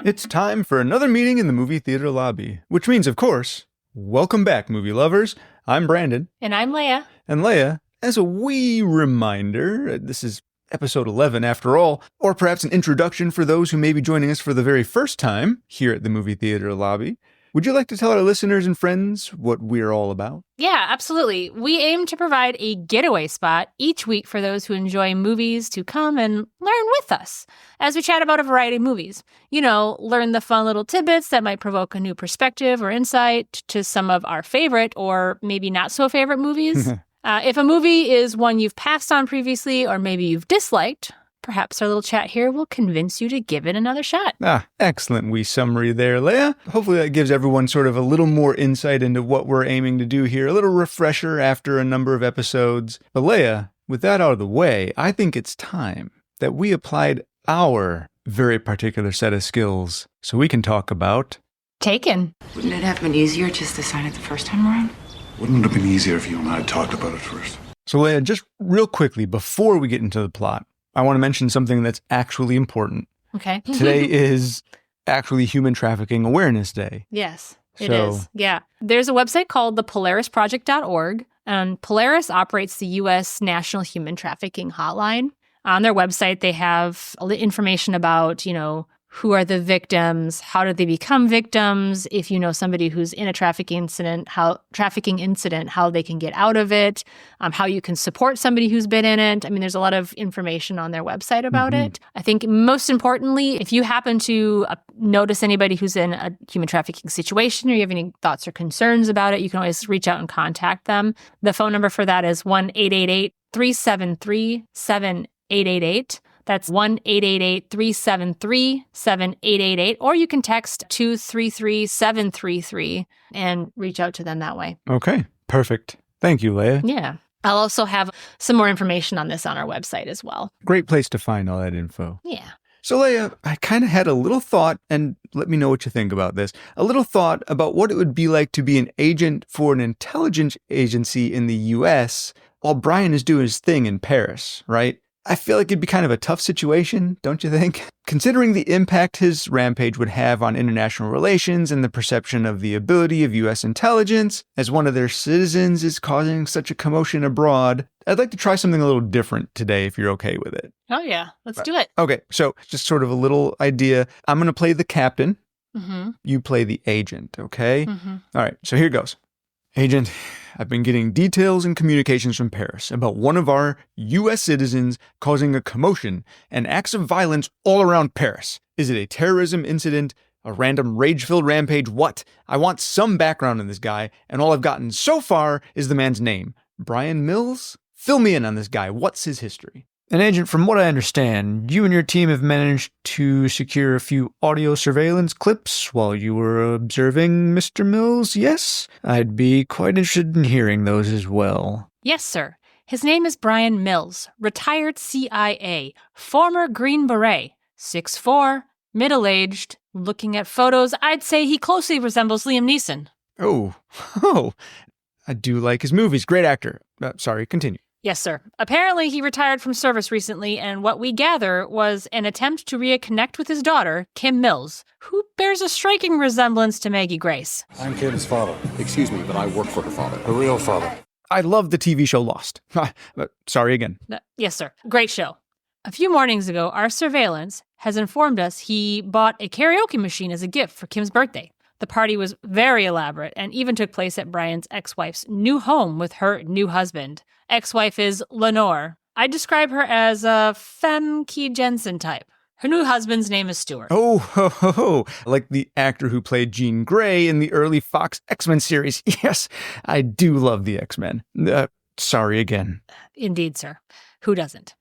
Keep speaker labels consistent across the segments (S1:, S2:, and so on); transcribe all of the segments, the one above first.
S1: It's time for another meeting in the movie theater lobby, which means, of course, welcome back, movie lovers. I'm Brandon.
S2: And I'm Leah.
S1: And Leah, as a wee reminder, this is episode 11 after all, or perhaps an introduction for those who may be joining us for the very first time here at the movie theater lobby. Would you like to tell our listeners and friends what we're all about?
S2: Yeah, absolutely. We aim to provide a getaway spot each week for those who enjoy movies to come and learn with us as we chat about a variety of movies. You know, learn the fun little tidbits that might provoke a new perspective or insight to some of our favorite or maybe not so favorite movies. If a movie is one you've passed on previously or maybe you've disliked, perhaps our little chat here will convince you to give it another shot.
S1: Excellent wee summary there, Leah. Hopefully that gives everyone sort of a little more insight into what we're aiming to do here, a little refresher after a number of episodes. But Leah, with that out of the way, I think it's time that we applied our very particular set of skills so we can talk about
S2: Taken.
S3: Wouldn't it have been easier just to sign it the first time around?
S4: Wouldn't it have been easier if you and I had talked about it first?
S1: So Leah, just real quickly, before we get into the plot, I want to mention something that's actually important.
S2: Okay.
S1: Today is actually Human Trafficking Awareness Day.
S2: Yes, it is. Yeah. There's a website called thepolarisproject.org, and Polaris operates the U.S. National Human Trafficking Hotline. On their website, they have information about, who are the victims, how did they become victims, if you know somebody who's in a trafficking incident, how they can get out of it, how you can support somebody who's been in it. I mean, there's a lot of information on their website about it. I think most importantly, if you happen to notice anybody who's in a human trafficking situation or you have any thoughts or concerns about it, you can always reach out and contact them. The phone number for that is 1-888-373-7888. That's 1-888-373-7888, or you can text 233-733 and reach out to them that way.
S1: Okay, perfect. Thank you, Leah.
S2: Yeah. I'll also have some more information on this on our website as well.
S1: Great place to find all that info.
S2: Yeah.
S1: So Leah, I kind of had a little thought, and let me know what you think about this, a little thought about what it would be like to be an agent for an intelligence agency in the U.S. while Brian is doing his thing in Paris, right? I feel like it'd be kind of a tough situation, don't you think? Considering the impact his rampage would have on international relations and the perception of the ability of U.S. intelligence as one of their citizens is causing such a commotion abroad, I'd like to try something a little different today if you're okay with it.
S2: Oh, yeah. Let's do it.
S1: Okay, so just sort of a little idea. I'm going to play the captain.
S2: Mm-hmm.
S1: You play the agent, okay?
S2: Mm-hmm.
S1: All right, so here goes. Agent, I've been getting details and communications from Paris about one of our U.S. citizens causing a commotion and acts of violence all around Paris. Is it a terrorism incident? A random rage-filled rampage? What? I want some background on this guy, and all I've gotten so far is the man's name. Brian Mills? Fill me in on this guy. What's his history? And Agent, from what I understand, you and your team have managed to secure a few audio surveillance clips while you were observing Mr. Mills, yes? I'd be quite interested in hearing those as well.
S2: Yes, sir. His name is Brian Mills, retired CIA, former Green Beret, 6'4", middle-aged. Looking at photos, I'd say he closely resembles Liam Neeson.
S1: Oh, I do like his movies. Great actor. Sorry, continue.
S2: Yes, sir. Apparently, he retired from service recently, and what we gather was an attempt to reconnect with his daughter, Kim Mills, who bears a striking resemblance to Maggie Grace.
S4: I'm Kim's father. Excuse me, but I work for her father. Her real father.
S1: I love the TV show Lost. Sorry again.
S2: Yes, sir. Great show. A few mornings ago, our surveillance has informed us he bought a karaoke machine as a gift for Kim's birthday. The party was very elaborate and even took place at Brian's ex-wife's new home with her new husband. Ex-wife is Lenore. I describe her as a Femke Jensen type. Her new husband's name is Stuart.
S1: Oh, like the actor who played Jean Grey in the early Fox X-Men series. Yes, I do love the X-Men. Sorry again.
S2: Indeed, sir. Who doesn't?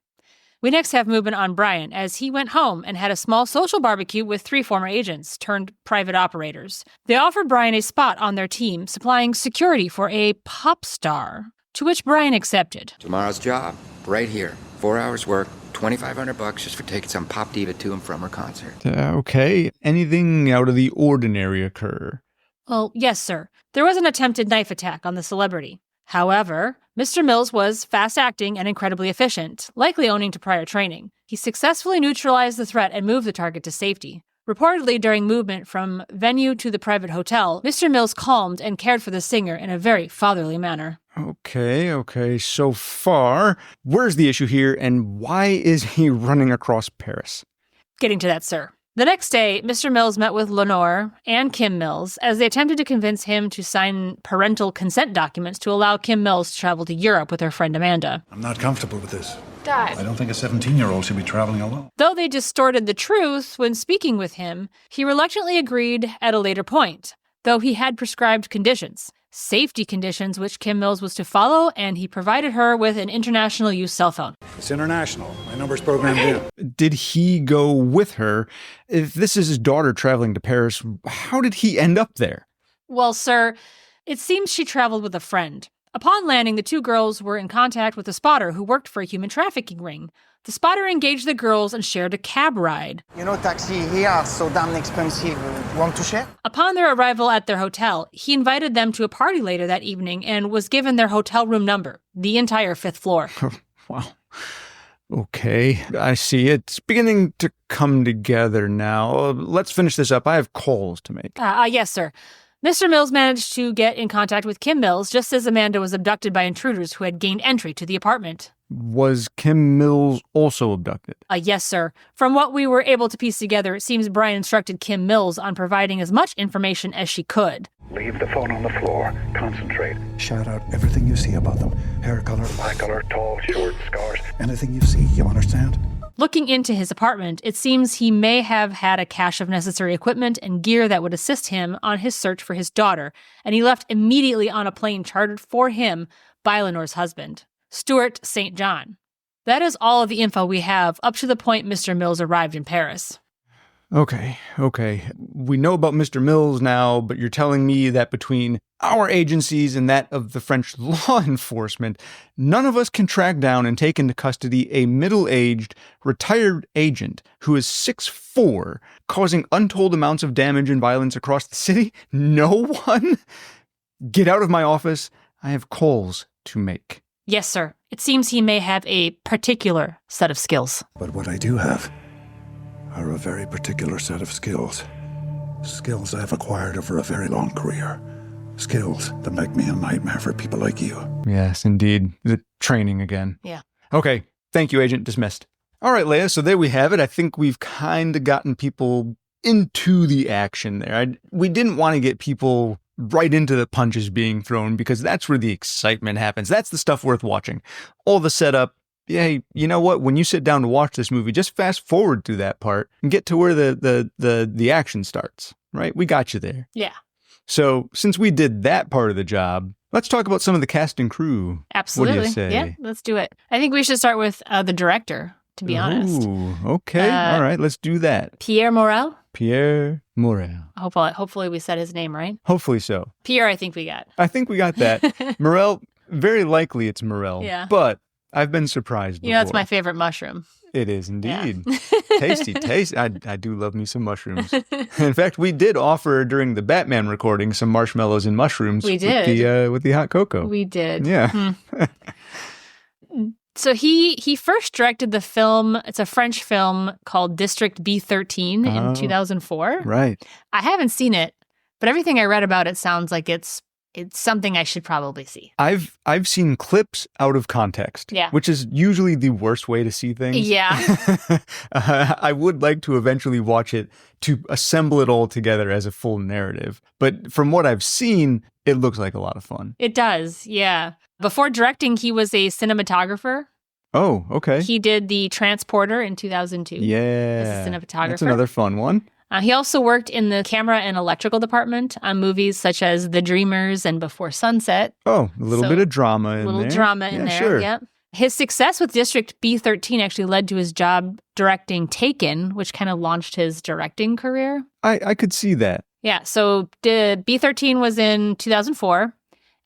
S2: We next have movement on Brian as he went home and had a small social barbecue with 3 former agents turned private operators. They offered Brian a spot on their team, supplying security for a pop star, to which Brian accepted.
S5: Tomorrow's job, right here. 4 hours work, $2,500 just for taking some pop diva to and from her concert.
S1: Okay. Anything out of the ordinary occur?
S2: Well, yes, sir. There was an attempted knife attack on the celebrity. However, Mr. Mills was fast-acting and incredibly efficient, likely owing to prior training. He successfully neutralized the threat and moved the target to safety. Reportedly, during movement from venue to the private hotel, Mr. Mills calmed and cared for the singer in a very fatherly manner.
S1: Okay. So far, where's the issue here, and why is he running across Paris?
S2: Getting to that, sir. The next day, Mr. Mills met with Lenore and Kim Mills as they attempted to convince him to sign parental consent documents to allow Kim Mills to travel to Europe with her friend Amanda.
S6: I'm not comfortable with this.
S3: Dad.
S6: I don't think a 17-year-old should be traveling alone.
S2: Though they distorted the truth when speaking with him, he reluctantly agreed at a later point, though he had prescribed conditions. Safety conditions which Kim Mills was to follow, and he provided her with an international use cell phone.
S6: It's international. My number's programmed in.
S1: Did he go with her? If this is his daughter traveling to Paris, how did he end up there?
S2: Well, sir, it seems she traveled with a friend. Upon landing, the two girls were in contact with a spotter who worked for a human trafficking ring. The spotter engaged the girls and shared a cab ride.
S7: You know, taxi here are so damn expensive. Want to share?
S2: Upon their arrival at their hotel, he invited them to a party later that evening and was given their hotel room number, the entire 5th floor.
S1: Wow. Okay, I see. It's beginning to come together now. Let's finish this up. I have calls to make.
S2: Yes, sir. Mr. Mills managed to get in contact with Kim Mills just as Amanda was abducted by intruders who had gained entry to the apartment.
S1: Was Kim Mills also abducted?
S2: Yes, sir. From what we were able to piece together, it seems Brian instructed Kim Mills on providing as much information as she could.
S8: Leave the phone on the floor. Concentrate.
S6: Shout out everything you see about them. Hair color,
S8: Eye color, tall, short, scars.
S6: anything you see, you understand?
S2: Looking into his apartment, it seems he may have had a cache of necessary equipment and gear that would assist him on his search for his daughter, and he left immediately on a plane chartered for him by Lenore's husband, Stuart St. John. That is all of the info we have up to the point Mr. Mills arrived in Paris.
S1: Okay. We know about Mr. Mills now, but you're telling me that between our agencies and that of the French law enforcement, none of us can track down and take into custody a middle-aged, retired agent who is 6'4", causing untold amounts of damage and violence across the city? No one? Get out of my office. I have calls to make.
S2: Yes, sir. It seems he may have a particular set of skills.
S6: But what I do have are a very particular set of skills. Skills I've acquired over a very long career. Skills that make me a nightmare for people like you.
S1: Yes, indeed. The training again.
S2: Yeah.
S1: Okay. Thank you, Agent. Dismissed. All right, Leah. So there we have it. I think we've kind of gotten people into the action there. We didn't want to get people right into the punches being thrown because that's where the excitement happens. That's the stuff worth watching. All the setup. Yeah, you know what? When you sit down to watch this movie, just fast forward through that part and get to where the action starts, right? We got you there.
S2: Yeah.
S1: So since we did that part of the job, let's talk about some of the cast and crew.
S2: Absolutely.
S1: What do you say?
S2: Yeah, let's do it. I think we should start with the director, to be honest.
S1: Ooh, okay. All right, let's do that.
S2: Pierre Morel.
S1: Pierre Morel.
S2: Hopefully we said his name right.
S1: Hopefully so.
S2: Pierre, I think we got.
S1: I think we got that. Morel, very likely it's Morel.
S2: Yeah.
S1: But I've been surprised before.
S2: You know, it's my favorite mushroom.
S1: It is indeed.
S2: Yeah.
S1: Tasty. I do love me some mushrooms. In fact, we did offer during the Batman recording some marshmallows and mushrooms.
S2: We did.
S1: With the hot cocoa.
S2: We did.
S1: Yeah.
S2: So he first directed the film. It's a French film called District B13 in 2004.
S1: Right.
S2: I haven't seen it, but everything I read about it sounds like it's something I should probably see.
S1: I've seen clips out of context,
S2: Yeah.
S1: which is usually the worst way to see things.
S2: Yeah.
S1: I would like to eventually watch it to assemble it all together as a full narrative. But from what I've seen, it looks like a lot of fun.
S2: It does, yeah. Before directing, he was a cinematographer.
S1: Oh, okay.
S2: He did The Transporter in 2002.
S1: Yeah.
S2: As a cinematographer.
S1: That's another fun one.
S2: He also worked in the camera and electrical department on movies such as The Dreamers and Before Sunset.
S1: Oh, a little bit of drama in there.
S2: A little drama in there,
S1: sure.
S2: yep. His success with District B13 actually led to his job directing Taken, which kind of launched his directing career.
S1: I could see that.
S2: Yeah, so B13 was in 2004,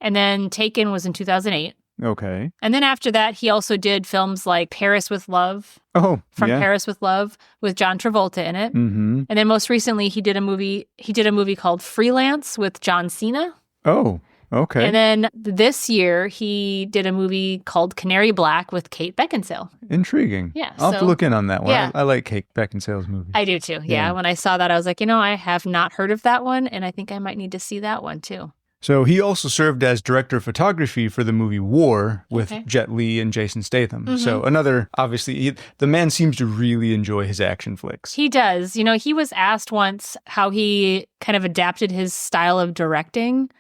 S2: and then Taken was in 2008.
S1: Okay.
S2: And then after that, he also did films like Paris with Love.
S1: Oh,
S2: From
S1: yeah.
S2: Paris with Love with John Travolta in it.
S1: Mm-hmm.
S2: And then most recently, he did a movie called Freelance with John Cena.
S1: Oh, Okay.
S2: And then this year, he did a movie called Canary Black with Kate Beckinsale.
S1: Intriguing.
S2: Yeah,
S1: I'll have to
S2: so-
S1: look in on that one.
S2: yeah.
S1: I like Kate Beckinsale's movies.
S2: I do too. Yeah. When I saw that, I was like, I have not heard of that one, and I think I might need to see that one too.
S1: So he also served as director of photography for the movie War with
S2: Okay.
S1: Jet Li and Jason Statham.
S2: Mm-hmm.
S1: So another, obviously, the man seems to really enjoy his action flicks.
S2: He does. He was asked once how he kind of adapted his style of directing.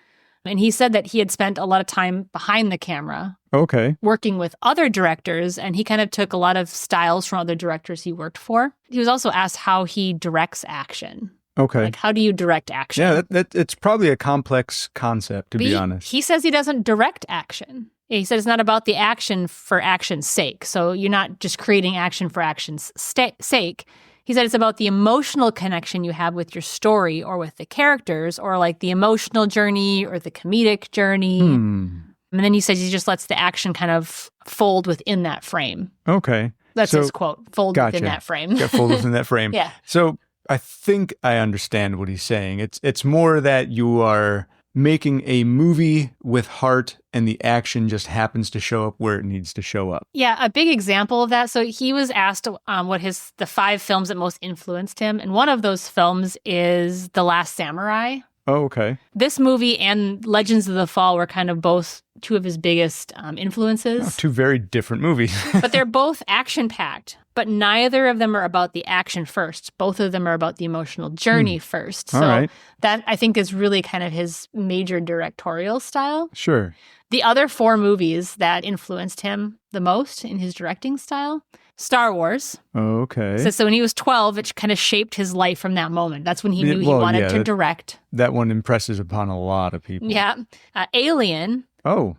S2: And he said that he had spent a lot of time behind the camera
S1: Okay.
S2: working with other directors, and he kind of took a lot of styles from other directors he worked for. He was also asked how he directs action.
S1: Okay.
S2: Like, how do you direct action?
S1: Yeah, that it's probably a complex concept, to be honest.
S2: He says he doesn't direct action. He said it's not about the action for action's sake. So you're not just creating action for action's sake. He said it's about the emotional connection you have with your story or with the characters, or like the emotional journey or the comedic journey. And then he says he just lets the action kind of fold within that frame.
S1: Okay.
S2: That's
S1: So-
S2: his quote, fold
S1: Gotcha.
S2: within that frame.
S1: Get folded within that frame.
S2: Yeah.
S1: So I think I understand what he's saying. It's more that you are making a movie with heart and the action just happens to show up where it needs to show up.
S2: Yeah, a big example of that. So he was asked what the 5 films that most influenced him. And one of those films is The Last Samurai.
S1: Oh, okay.
S2: This movie and Legends of the Fall were kind of both 2 of his biggest influences.
S1: Oh, 2 very different movies.
S2: But they're both action-packed. But neither of them are about the action first. Both of them are about the emotional journey first. So
S1: All right.
S2: that, I think, is really kind of his major directorial style.
S1: Sure.
S2: The other 4 movies that influenced him the most in his directing style, Star Wars.
S1: Okay.
S2: So when he was 12, it kind of shaped his life from that moment. That's when he knew he
S1: well,
S2: wanted
S1: yeah,
S2: to direct.
S1: That one impresses upon a lot of people.
S2: Yeah. Alien,
S1: Oh,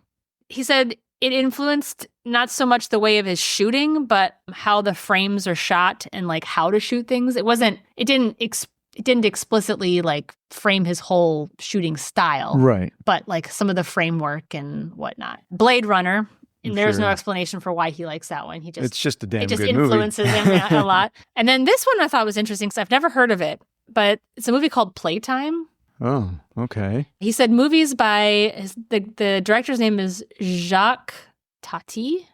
S2: he said it influenced not so much the way of his shooting, but how the frames are shot and like how to shoot things. It didn't explicitly like frame his whole shooting style,
S1: right.
S2: but like some of the framework and whatnot. Blade Runner, and there's no
S1: Sure.
S2: explanation for why he likes that one.
S1: It's just a damn
S2: it just
S1: good movie.
S2: influences him a lot. And then this one I thought was interesting because I've never heard of it, but it's a movie called Playtime.
S1: Oh, okay.
S2: He said movies by the director's name is Jacques Tati.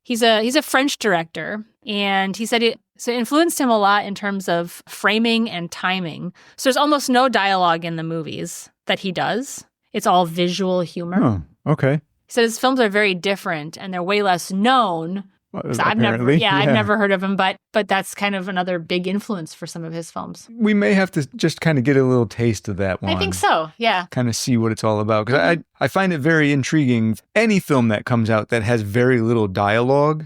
S2: He's a French director, and he said it influenced him a lot in terms of framing and timing. So there's almost no dialogue in the movies that he does. It's all visual humor.
S1: Oh, okay.
S2: He said his films are very different and they're way less known.
S1: Well,
S2: So I've never
S1: apparently,
S2: I've never heard of him, but that's kind of another big influence for some of his films.
S1: We may have to just kind of get a little taste of that one.
S2: I think so. Yeah.
S1: Kind of see what it's all about. Because I find it very intriguing. Any film that comes out that has very little dialogue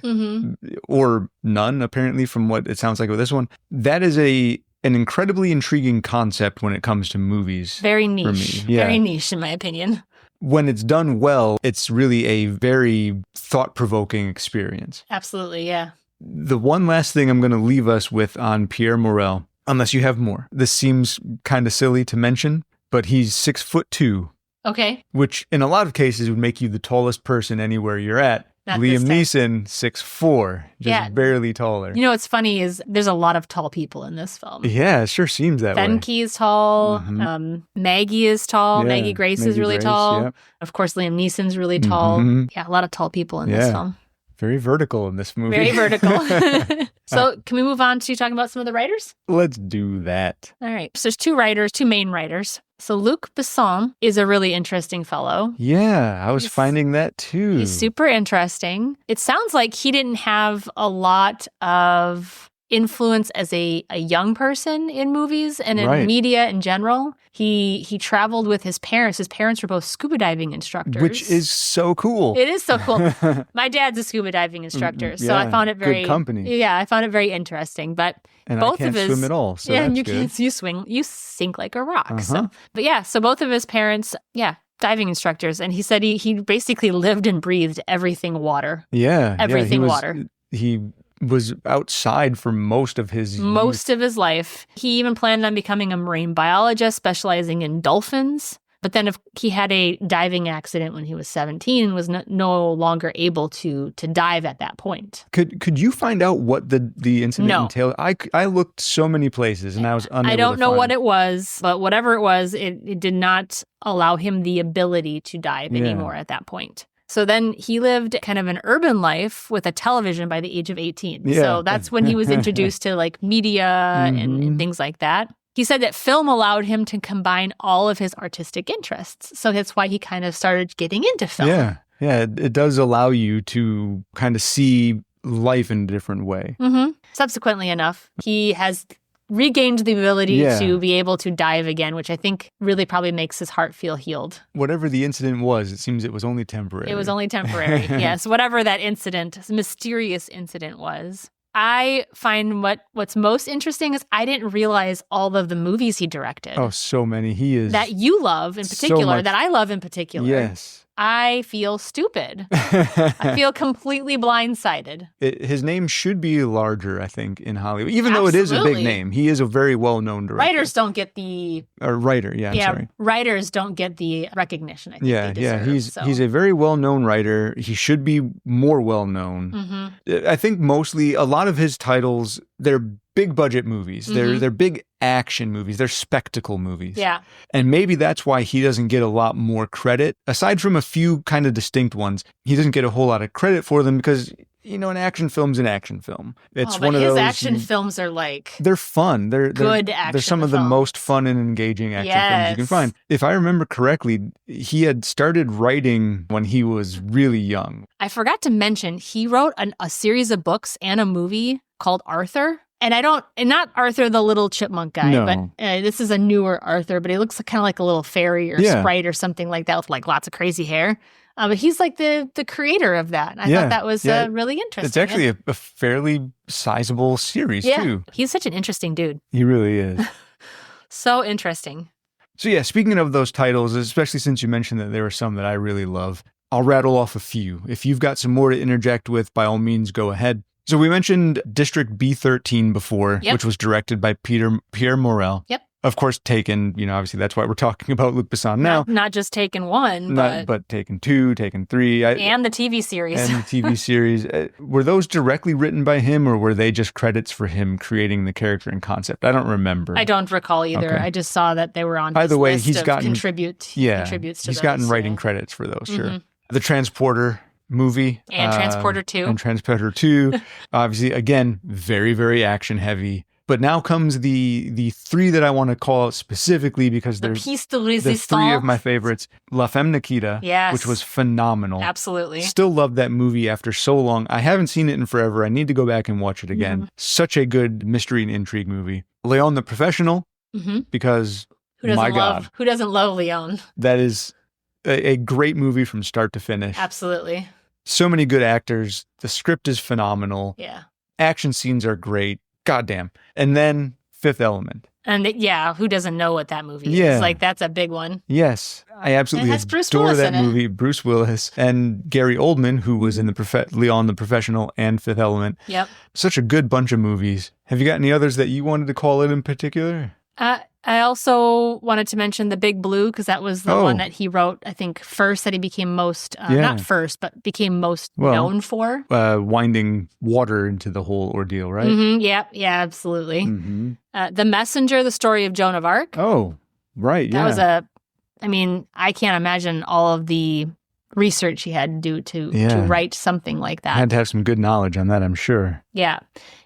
S1: or none, apparently, from what it sounds like with this one, that is an incredibly intriguing concept when it comes to movies.
S2: Very
S1: for
S2: niche.
S1: me. Yeah.
S2: Very niche in my opinion.
S1: When it's done well, it's really a very thought-provoking experience.
S2: Absolutely, yeah.
S1: The one last thing I'm going to leave us with on Pierre Morel, unless you have more. This seems kind of silly to mention, but he's 6'2",
S2: Okay.
S1: which in a lot of cases would make you the tallest person anywhere you're at.
S2: Not
S1: Liam
S2: this
S1: Neeson, 6'4", just
S2: Yeah.
S1: barely taller.
S2: You know what's funny is there's a lot of tall people in this film.
S1: Yeah, it sure seems that way.
S2: Benke is tall.
S1: Mhm.
S2: Maggie is tall.
S1: Yeah,
S2: Maggie Grace is
S1: Maggie
S2: really
S1: Grace,
S2: tall.
S1: yep.
S2: Of course, Liam Neeson's really tall.
S1: Mhm.
S2: Yeah, a lot of tall people in this
S1: Yeah.
S2: film.
S1: Very vertical in this movie.
S2: Very vertical. So can we move on to talking about some of the writers?
S1: Let's do that.
S2: All right. So there's 2 main writers. So Luc Besson is a really interesting fellow.
S1: Yeah, I was
S2: He's-
S1: finding that too.
S2: He's super interesting. It sounds like he didn't have a lot of influence as a young person in movies and in
S1: Right.
S2: media in general. He traveled with his parents. His parents were both scuba diving instructors.
S1: Which is so cool.
S2: It is so cool. My dad's a scuba diving instructor, so I
S1: yeah,
S2: found it very
S1: good company.
S2: Yeah, I found it very interesting. But
S1: And
S2: both
S1: I can't
S2: of his
S1: swim at all, so
S2: yeah, and
S1: that's
S2: you
S1: good.
S2: can't you sink like a rock.
S1: Uh-huh.
S2: So, but yeah, so both of his parents, diving instructors, and he said he basically lived and breathed everything water.
S1: Yeah.
S2: Everything
S1: he was,
S2: water.
S1: He was outside for most of his
S2: Most of his life. He even planned on becoming a marine biologist specializing in dolphins. But then if he had a diving accident when he was 17 and was no longer able to dive at that point.
S1: Could you find out what the incident entailed? I looked so many places and I was unable to
S2: I don't know
S1: find
S2: what it was, but whatever it was, it did not allow him the ability to dive anymore at that point. So then he lived kind of an urban life with a television by the age of 18.
S1: Yeah.
S2: So that's when he was introduced to like media and things like that. He said that film allowed him to combine all of his artistic interests. So that's why he kind of started getting into film.
S1: Yeah. Yeah. It does allow you to kind of see life in a different way.
S2: Subsequently enough, he has regained the ability to be able to dive again, which I think really probably makes his heart feel healed.
S1: Whatever the incident was, it seems it was only temporary.
S2: It was only temporary. Yes. Whatever that mysterious incident was. I find what's most interesting is I didn't realize all of the movies he directed.
S1: Oh, so many. He is.
S2: That you love in particular, that I love in particular.
S1: Yes.
S2: I feel stupid. I feel completely blindsided.
S1: His name should be larger, I think, in Hollywood. Even though it is a big name, he is a very well-known director.
S2: Writers don't get the... Writers don't get the recognition, I think they deserve.
S1: He's a very well-known writer. He should be more well-known. I think mostly a lot of his titles, they're big budget movies. They're big action movies. They're spectacle movies.
S2: Yeah.
S1: And maybe that's why he doesn't get a lot more credit. Aside from a few kind of distinct ones, he doesn't get a whole lot of credit for them because, an action film's an action film. It's one of those.
S2: His action films are like...
S1: They're fun. They're
S2: good action
S1: They're some of the most fun and engaging action films you can find. If I remember correctly, he had started writing when he was really young.
S2: I forgot to mention, he wrote a series of books and a movie called Arthur. And not Arthur the little chipmunk guy, but this is a newer Arthur, but he looks kind of like a little fairy or sprite or something like that with like lots of crazy hair. But he's like the creator of that. I thought that was really interesting.
S1: It's actually a fairly sizable series too.
S2: He's such an interesting dude.
S1: He really is.
S2: So interesting.
S1: So speaking of those titles, especially since you mentioned that there are some that I really love, I'll rattle off a few. If you've got some more to interject with, by all means, go ahead. So we mentioned District B13 before, which was directed by Pierre Morel.
S2: Yep.
S1: Of course, Taken, obviously that's why we're talking about Luc Besson now.
S2: Not just Taken 1,
S1: but Taken 2, Taken 3.
S2: And the TV series.
S1: Were those directly written by him, or were they just credits for him creating the character and concept? I don't remember.
S2: I don't recall either. Okay. I just saw that they were on his list of contributes to those.
S1: He's gotten writing credits for those, sure. The Transporter movie.
S2: And Transporter 2.
S1: And Transporter 2. Obviously, again, very, very action heavy. But now comes the three that I want to call out specifically because there's the three of my favorites. La Femme Nikita, which was phenomenal.
S2: Absolutely.
S1: Still love that movie after so long. I haven't seen it in forever. I need to go back and watch it again. Such a good mystery and intrigue movie. Leon the Professional, because my God.
S2: Who doesn't love Leon?
S1: That is a great movie from start to finish.
S2: Absolutely.
S1: So many good actors. The script is phenomenal.
S2: Yeah.
S1: Action scenes are great. Goddamn. And then Fifth Element.
S2: And who doesn't know what that movie is? Like, that's a big one.
S1: Yes. I absolutely adore that movie. Bruce Willis and Gary Oldman, who was in Leon the Professional and Fifth Element.
S2: Yep.
S1: Such a good bunch of movies. Have you got any others that you wanted to call it in particular?
S2: I also wanted to mention The Big Blue because that was the one that he wrote, I think, first that he became most, not first, but became most known for.
S1: Winding water into the whole ordeal, right?
S2: Yeah, absolutely. The Messenger, the story of Joan of Arc.
S1: Oh, right,
S2: That was I can't imagine all of the research he had to do to write something like that.
S1: Had to have some good knowledge on that, I'm sure.
S2: Yeah.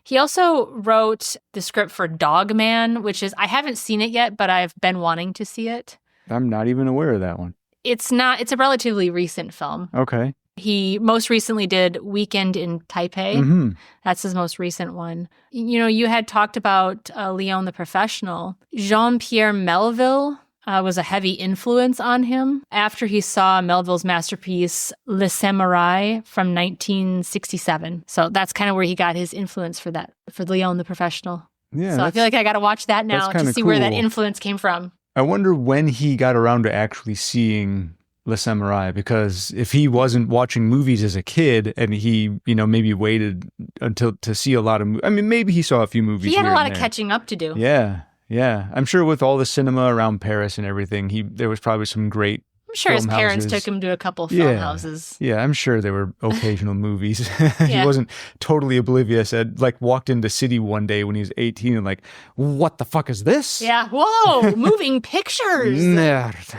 S2: He also wrote the script for Dog Man, which is, I haven't seen it yet, but I've been wanting to see it.
S1: I'm not even aware of that one.
S2: It's a relatively recent film.
S1: Okay.
S2: He most recently did Weekend in Taipei. That's his most recent one. You had talked about Leon the Professional. Jean-Pierre Melville was a heavy influence on him after he saw Melville's masterpiece, Le Samurai from 1967. So that's kind of where he got his influence for Leon the Professional.
S1: Yeah,
S2: so I feel like I got to watch that now to see where that influence came from.
S1: I wonder when he got around to actually seeing Le Samurai, because if he wasn't watching movies as a kid and he, maybe waited until to see a lot of movies. I mean, maybe he saw a few movies.
S2: He had a lot of
S1: there.
S2: catching up to do.
S1: Yeah. Yeah. I'm sure with all the cinema around Paris and everything, there was probably some great
S2: I'm sure his
S1: film
S2: parents
S1: houses.
S2: took him to a couple film houses.
S1: Yeah, I'm sure there were occasional movies.
S2: Yeah.
S1: He wasn't totally oblivious. Like walked into City one day when he was 18 and like, what the fuck is this?
S2: Yeah. Whoa, moving pictures.
S1: Nerd.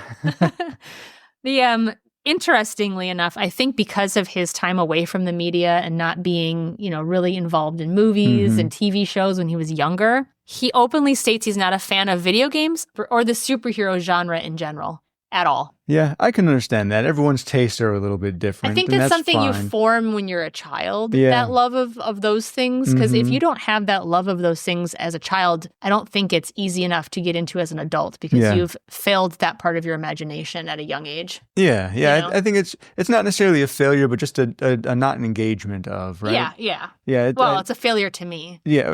S2: Interestingly enough, I think because of his time away from the media and not being, really involved in movies and TV shows when he was younger, he openly states he's not a fan of video games or the superhero genre in general at all.
S1: Yeah, I can understand that. Everyone's tastes are a little bit different.
S2: I think
S1: and
S2: that's something
S1: fine.
S2: you form when you're a child,
S1: Yeah.
S2: that love of those things. Because if you don't have that love of those things as a child, I don't think it's easy enough to get into as an adult because you've failed that part of your imagination at a young age.
S1: Yeah. I think it's not necessarily a failure, but just a not an engagement of, right?
S2: Yeah.
S1: Yeah.
S2: It's a failure to me.
S1: Yeah.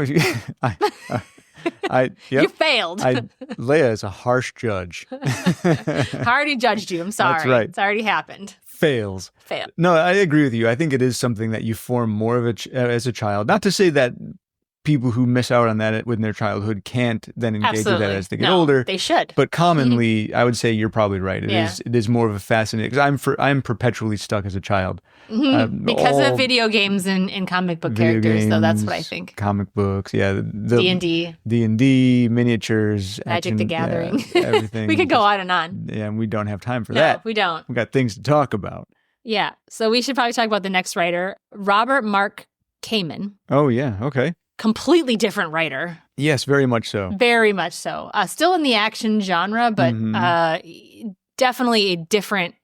S2: You failed.
S1: Leah is a harsh judge.
S2: I already judged you. I'm sorry.
S1: That's right.
S2: It's already happened.
S1: Fails.
S2: Fail.
S1: No, I agree with you. I think it is something that you form more of as a child. Not to say that people who miss out on that in their childhood can't then engage with that as they get older.
S2: They should.
S1: But commonly, I would say you're probably right. It is more of a fascinating, because I'm perpetually stuck as a child.
S2: Because of video games and comic book characters, so that's what I think.
S1: Comic books,
S2: D&D.
S1: D&D, miniatures.
S2: Magic the Gathering.
S1: Everything.
S2: We could go on and on.
S1: Yeah, and we don't have time for
S2: No,
S1: that.
S2: we don't.
S1: We've got things to talk about.
S2: Yeah, so we should probably talk about the next writer, Robert Mark Kamen.
S1: Oh, yeah, okay.
S2: Completely different writer.
S1: Yes, very much so.
S2: Very much so. Still in the action genre, but definitely a different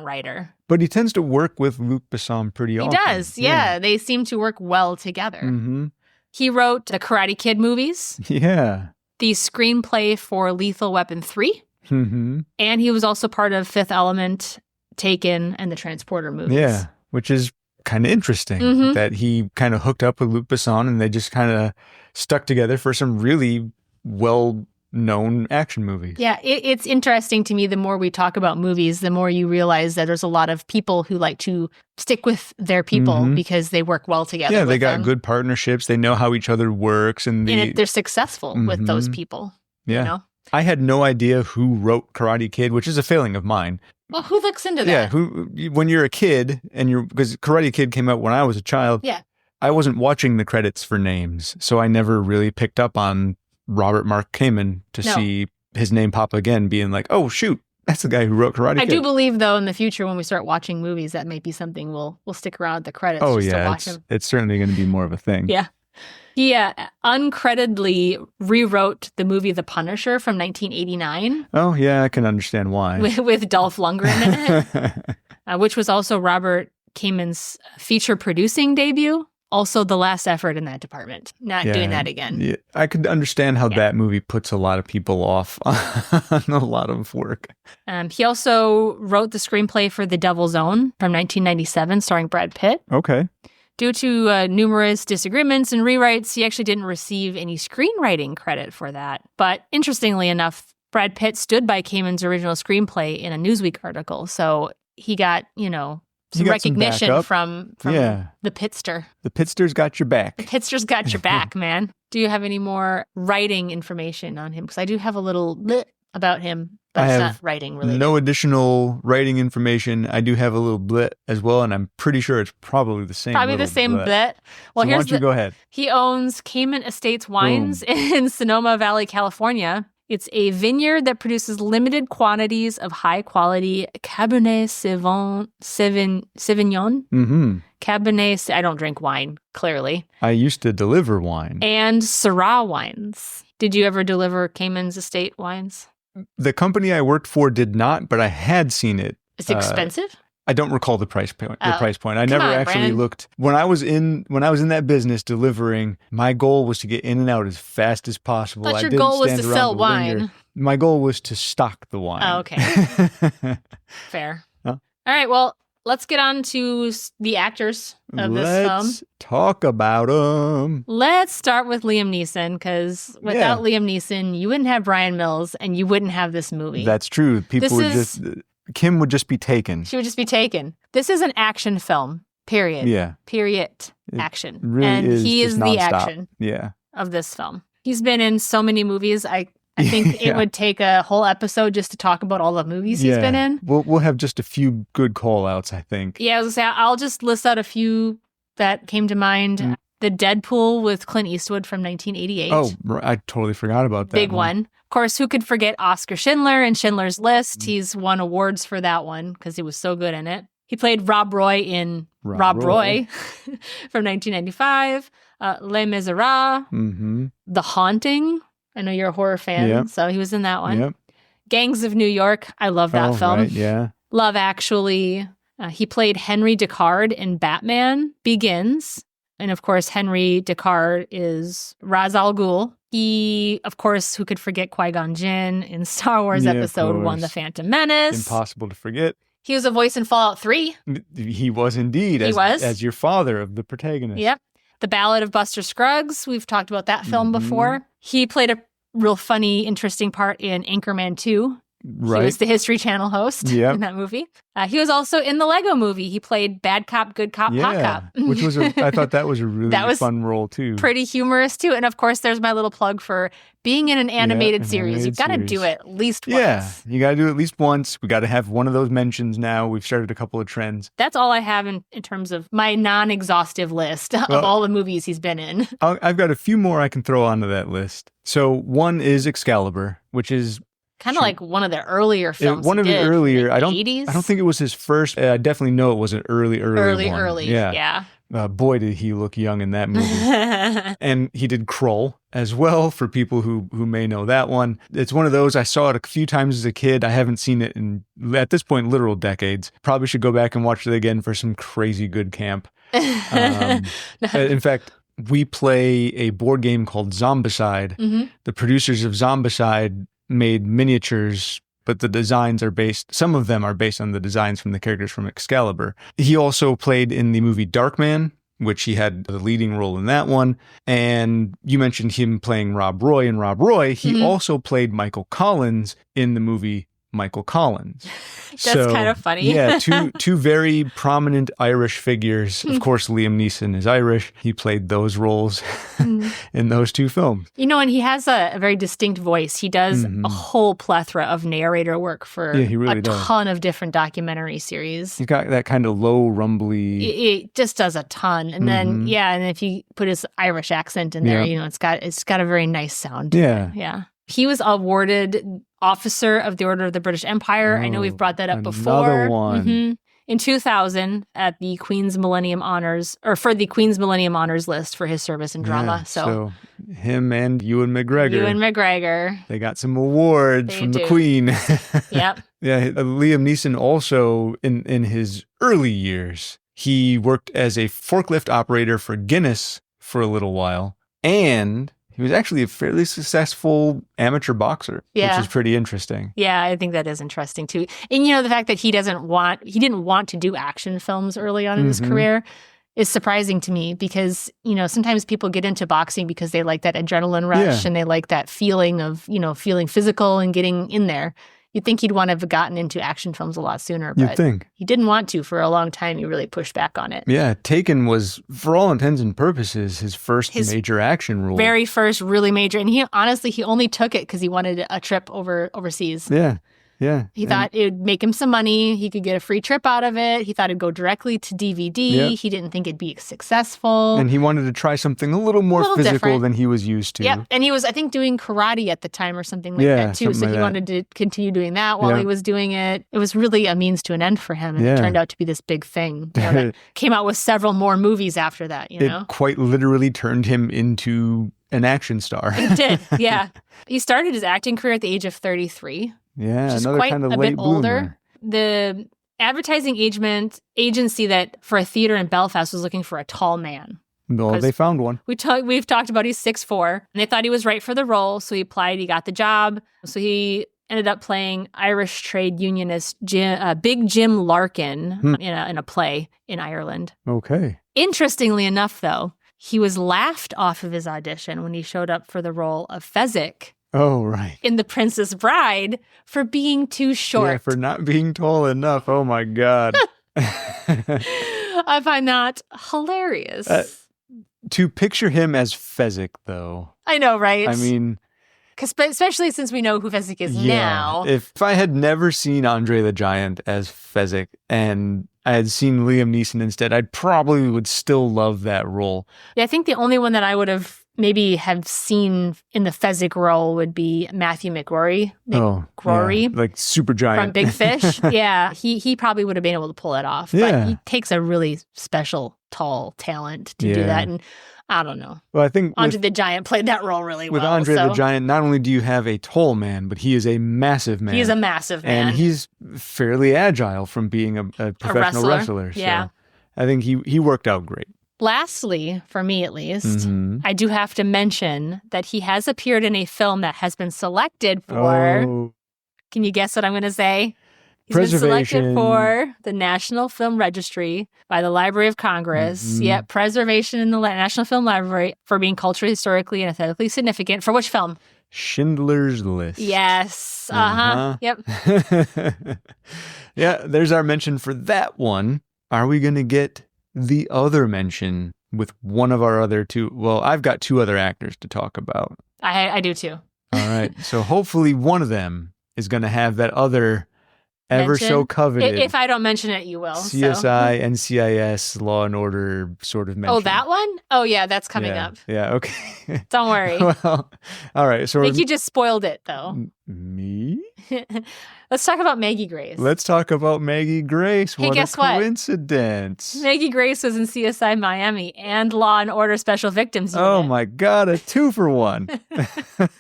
S2: writer.
S1: But he tends to work with Luc Besson pretty often.
S2: He does, yeah. They seem to work well together.
S1: Mm-hmm.
S2: He wrote the Karate Kid movies.
S1: Yeah.
S2: The screenplay for Lethal Weapon 3.
S1: Mm-hmm.
S2: And he was also part of Fifth Element, Taken, and the Transporter movies.
S1: Yeah, which is kind of interesting that he kind of hooked up with Luc Besson and they just kind of stuck together for some really well-known action movies.
S2: Yeah, it's interesting to me. The more we talk about movies, the more you realize that there's a lot of people who like to stick with their people because they work well together.
S1: Yeah, they got
S2: them.
S1: good partnerships. They know how each other works. And
S2: they're successful with those people.
S1: Yeah.
S2: You know?
S1: I had no idea who wrote Karate Kid, which is a failing of mine.
S2: Well, who looks into that?
S1: Yeah, when you're a kid because Karate Kid came out when I was a child.
S2: Yeah.
S1: I wasn't watching the credits for names, so I never really picked up on Robert Mark Kamen to see his name pop again, being like, oh, shoot, that's the guy who wrote Karate Kid.
S2: I do believe, though, in the future when we start watching movies, that might be something we'll stick around at the credits
S1: Oh,
S2: just to
S1: yeah,
S2: watch them.
S1: it's certainly going to be more of a thing.
S2: Yeah. He uncreditedly rewrote the movie The Punisher from 1989.
S1: Oh, yeah, I can understand why.
S2: With Dolph Lundgren in it, which was also Robert Kamen's feature producing debut. Also the last effort in that department. Not doing that again.
S1: Yeah, I could understand how that movie puts a lot of people off on a lot of work.
S2: He also wrote the screenplay for The Devil's Own from 1997, starring Brad Pitt.
S1: Okay.
S2: Due to numerous disagreements and rewrites, he actually didn't receive any screenwriting credit for that. But interestingly enough, Brad Pitt stood by Kamen's original screenplay in a Newsweek article. So he got, some recognition from the Pitster.
S1: The Pitster's got your back.
S2: The Pitster's got your back, man. Do you have any more writing information on him? Because I do have a little bit about him, but it's not writing related.
S1: No additional writing information. I do have a little blit as well, and I'm pretty sure it's probably the same.
S2: Probably the same blit. Well,
S1: so why don't you go ahead?
S2: He owns Kamen Estates Wines in Sonoma Valley, California. It's a vineyard that produces limited quantities of high-quality Cabernet Sauvignon.
S1: Mm-hmm.
S2: Cabernet, I don't drink wine, clearly.
S1: I used to deliver wine.
S2: And Syrah wines. Did you ever deliver Kamen's Estate wines?
S1: The company I worked for did not, but I had seen it.
S2: Is it expensive?
S1: I don't recall the price point. I never actually
S2: Brandon.
S1: looked. When I was in that business delivering, my goal was to get in and out as fast as possible.
S2: I thought your goal was to sell wine.
S1: My goal was to stock the wine.
S2: Oh, okay. Fair.
S1: Huh?
S2: All right, well, let's get on to the actors of this film.
S1: Let's talk about them.
S2: Let's start with Liam Neeson, because without Liam Neeson, you wouldn't have Brian Mills and you wouldn't have this movie.
S1: That's true. Kim would just be taken.
S2: She would just be taken. This is an action film, period.
S1: Yeah.
S2: Period. Action.
S1: Really
S2: and
S1: is
S2: he is
S1: just
S2: the
S1: nonstop.
S2: action
S1: Yeah.
S2: of this film. He's been in so many movies. I think it would take a whole episode just to talk about all the movies he's been in.
S1: We'll have just a few good call-outs, I think.
S2: Yeah, I was gonna say, I'll just list out a few that came to mind. The Deadpool with Clint Eastwood from 1988.
S1: Oh, I totally forgot about that.
S2: Big one. Of course, who could forget Oscar Schindler and Schindler's List? He's won awards for that one because he was so good in it. He played Rob Roy in Rob Roy from 1995. Les Miserables. The Haunting. I know you're a horror fan, so he was in that one. Gangs of New York. I love that film.
S1: Right, yeah.
S2: Love Actually. He played Henry Deckard in Batman Begins. And of course, Henry Deckard is Ra's al Ghul. He, of course, who could forget Qui-Gon Jinn in Star Wars Episode 1, The Phantom Menace.
S1: Impossible to forget.
S2: He was a voice in Fallout 3.
S1: He was indeed. As your father of the protagonist.
S2: Yep. The Ballad of Buster Scruggs. We've talked about that film before. He played a real funny, interesting part in Anchorman 2.
S1: Right.
S2: He was the History Channel host in that movie. He was also in the Lego movie. He played Bad Cop, Good Cop, Hot Cop.
S1: Which was I thought that was a really fun role too.
S2: Pretty humorous too. And of course, there's my little plug for being in an animated series. You've got to do it at least once.
S1: Yeah, you got to do it at least once. We got to have one of those mentions now. We've started a couple of trends.
S2: That's all I have in terms of my non-exhaustive list of all the movies he's been in.
S1: I've got a few more I can throw onto that list. So one is Excalibur, which is
S2: kind of like one of the earlier films.
S1: One of the earlier.
S2: Like 80s?
S1: I don't think it was his first. I definitely know it was an early one.
S2: Early. Yeah.
S1: Boy, did he look young in that movie. And he did Krull as well, for people who may know that one. It's one of those, I saw it a few times as a kid. I haven't seen it in, at this point, literal decades. Probably should go back and watch it again for some crazy good camp. In fact, we play a board game called Zombicide. The producers of Zombicide made miniatures, but the designs are some of them are based on the designs from the characters from Excalibur. He also played in the movie Darkman, which he had the leading role in that one. And you mentioned him playing Rob Roy in Rob Roy. He also played Michael Collins in the movie Michael Collins.
S2: That's kind of funny.
S1: Yeah, two very prominent Irish figures. Of course, Liam Neeson is Irish. He played those roles in those two films.
S2: You know, and he has a very distinct voice. He does a whole plethora of narrator work for a ton of different documentary series.
S1: He's got that kind of low, rumbly...
S2: It just does a ton. And then, and if you put his Irish accent in there, you know, it's got a very nice sound. Yeah. He was awarded Officer of the Order of the British Empire. I know we've brought that up before.
S1: Another one.
S2: In 2000, at the Queen's Millennium Honors, or for the Queen's Millennium Honors list for his service in drama.
S1: Yeah, so him and Ewan McGregor. They got some awards from the Queen.
S2: Yep.
S1: Yeah, Liam Neeson also, in his early years, he worked as a forklift operator for Guinness for a little while. And he was actually a fairly successful amateur boxer, which is pretty interesting.
S2: Yeah, I think that is interesting too. And you know, the fact that he didn't want to do action films early on in his career is surprising to me, because, you know, sometimes people get into boxing because they like that adrenaline rush and they like that feeling of, you know, feeling physical and getting in there. You'd think he'd want to have gotten into action films a lot sooner, but he didn't want to for a long time. He really pushed back on it.
S1: Yeah, Taken was, for all intents and purposes, his first major action role.
S2: Very first really major. And he only took it because he wanted a trip overseas.
S1: Yeah.
S2: He thought it would make him some money. He could get a free trip out of it. He thought it'd go directly to DVD. He didn't think it'd be successful.
S1: And he wanted to try something a little more physical than he was used to.
S2: Yep. And he was, I think, doing karate at the time or something like that too. So he wanted to continue doing that while he was doing it. It was really a means to an end for him. And it turned out to be this big thing. You know, that came out with several more movies after that, you know?
S1: It quite literally turned him into an action star.
S2: It did, yeah. He started his acting career at the age of 33.
S1: Yeah, another kind of late bloomer.
S2: The advertising agency that for a theater in Belfast was looking for a tall man.
S1: No, they found one.
S2: We've talked about he's 6'4", and they thought he was right for the role, so he applied. He got the job. So he ended up playing Irish trade unionist Big Jim Larkin in a play in Ireland.
S1: Okay.
S2: Interestingly enough, though, he was laughed off of his audition when he showed up for the role of Fezzik.
S1: Oh, right.
S2: In The Princess Bride for being too short.
S1: Yeah, for not being tall enough. Oh, my God.
S2: I find that hilarious.
S1: To picture him as Fezzik, though.
S2: I know, right?
S1: I mean,
S2: especially since we know who Fezzik is now.
S1: If I had never seen Andre the Giant as Fezzik and I had seen Liam Neeson instead, I probably would still love that role.
S2: Yeah, I think the only one that I would have maybe have seen in the Fezzik role would be Matthew McGrory.
S1: Like super giant.
S2: From Big Fish. Yeah, he probably would have been able to pull it off.
S1: Yeah.
S2: But he takes a really special, tall talent to do that. And I don't know.
S1: Well, I think
S2: Andre the Giant played that role really well.
S1: With Andre the Giant, not only do you have a tall man, but he is a massive man.
S2: He is a massive man.
S1: And he's fairly agile from being a professional wrestler.
S2: Yeah.
S1: So I think he worked out great.
S2: Lastly, for me at least, I do have to mention that he has appeared in a film that has been selected for... Can you guess what I'm going to say? He's been selected for the National Film Registry by the Library of Congress. Yep, preservation in the National Film Library for being culturally, historically, and aesthetically significant. For which film?
S1: Schindler's List.
S2: Yes. Yep.
S1: Yeah, there's our mention for that one. Are we going to get the other mention with one of our other two? Well, I've got two other actors to talk about.
S2: I do too.
S1: All right. So hopefully one of them is going to have that other ever so coveted.
S2: If I don't mention it, you will.
S1: CSI, NCIS, Law and Order sort of mention.
S2: Oh, that one? Oh, yeah, that's coming up.
S1: Yeah, okay.
S2: Don't worry.
S1: Well, all right. So
S2: I think you just spoiled it, though.
S1: Me?
S2: Let's talk about Maggie Grace.
S1: Let's talk about Maggie Grace.
S2: Hey,
S1: what
S2: guess
S1: a
S2: what?
S1: coincidence.
S2: Maggie Grace was in CSI Miami and Law and Order Special Victims Unit.
S1: Oh, my God. A 2-for-1.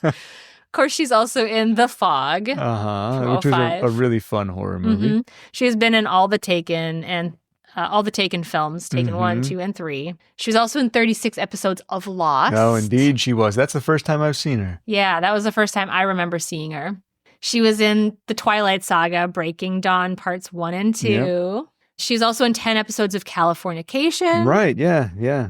S2: Of course, she's also in The Fog.
S1: Which was a really fun horror movie.
S2: She has been in all the Taken and all the Taken films, Taken 1, 2, and 3. She was also in 36 episodes of Lost.
S1: Oh, indeed she was. That's the first time I've seen her.
S2: Yeah, that was the first time I remember seeing her. She was in the Twilight Saga, Breaking Dawn Parts 1 and 2. Yep. She's also in 10 episodes of Californication.
S1: Right, yeah.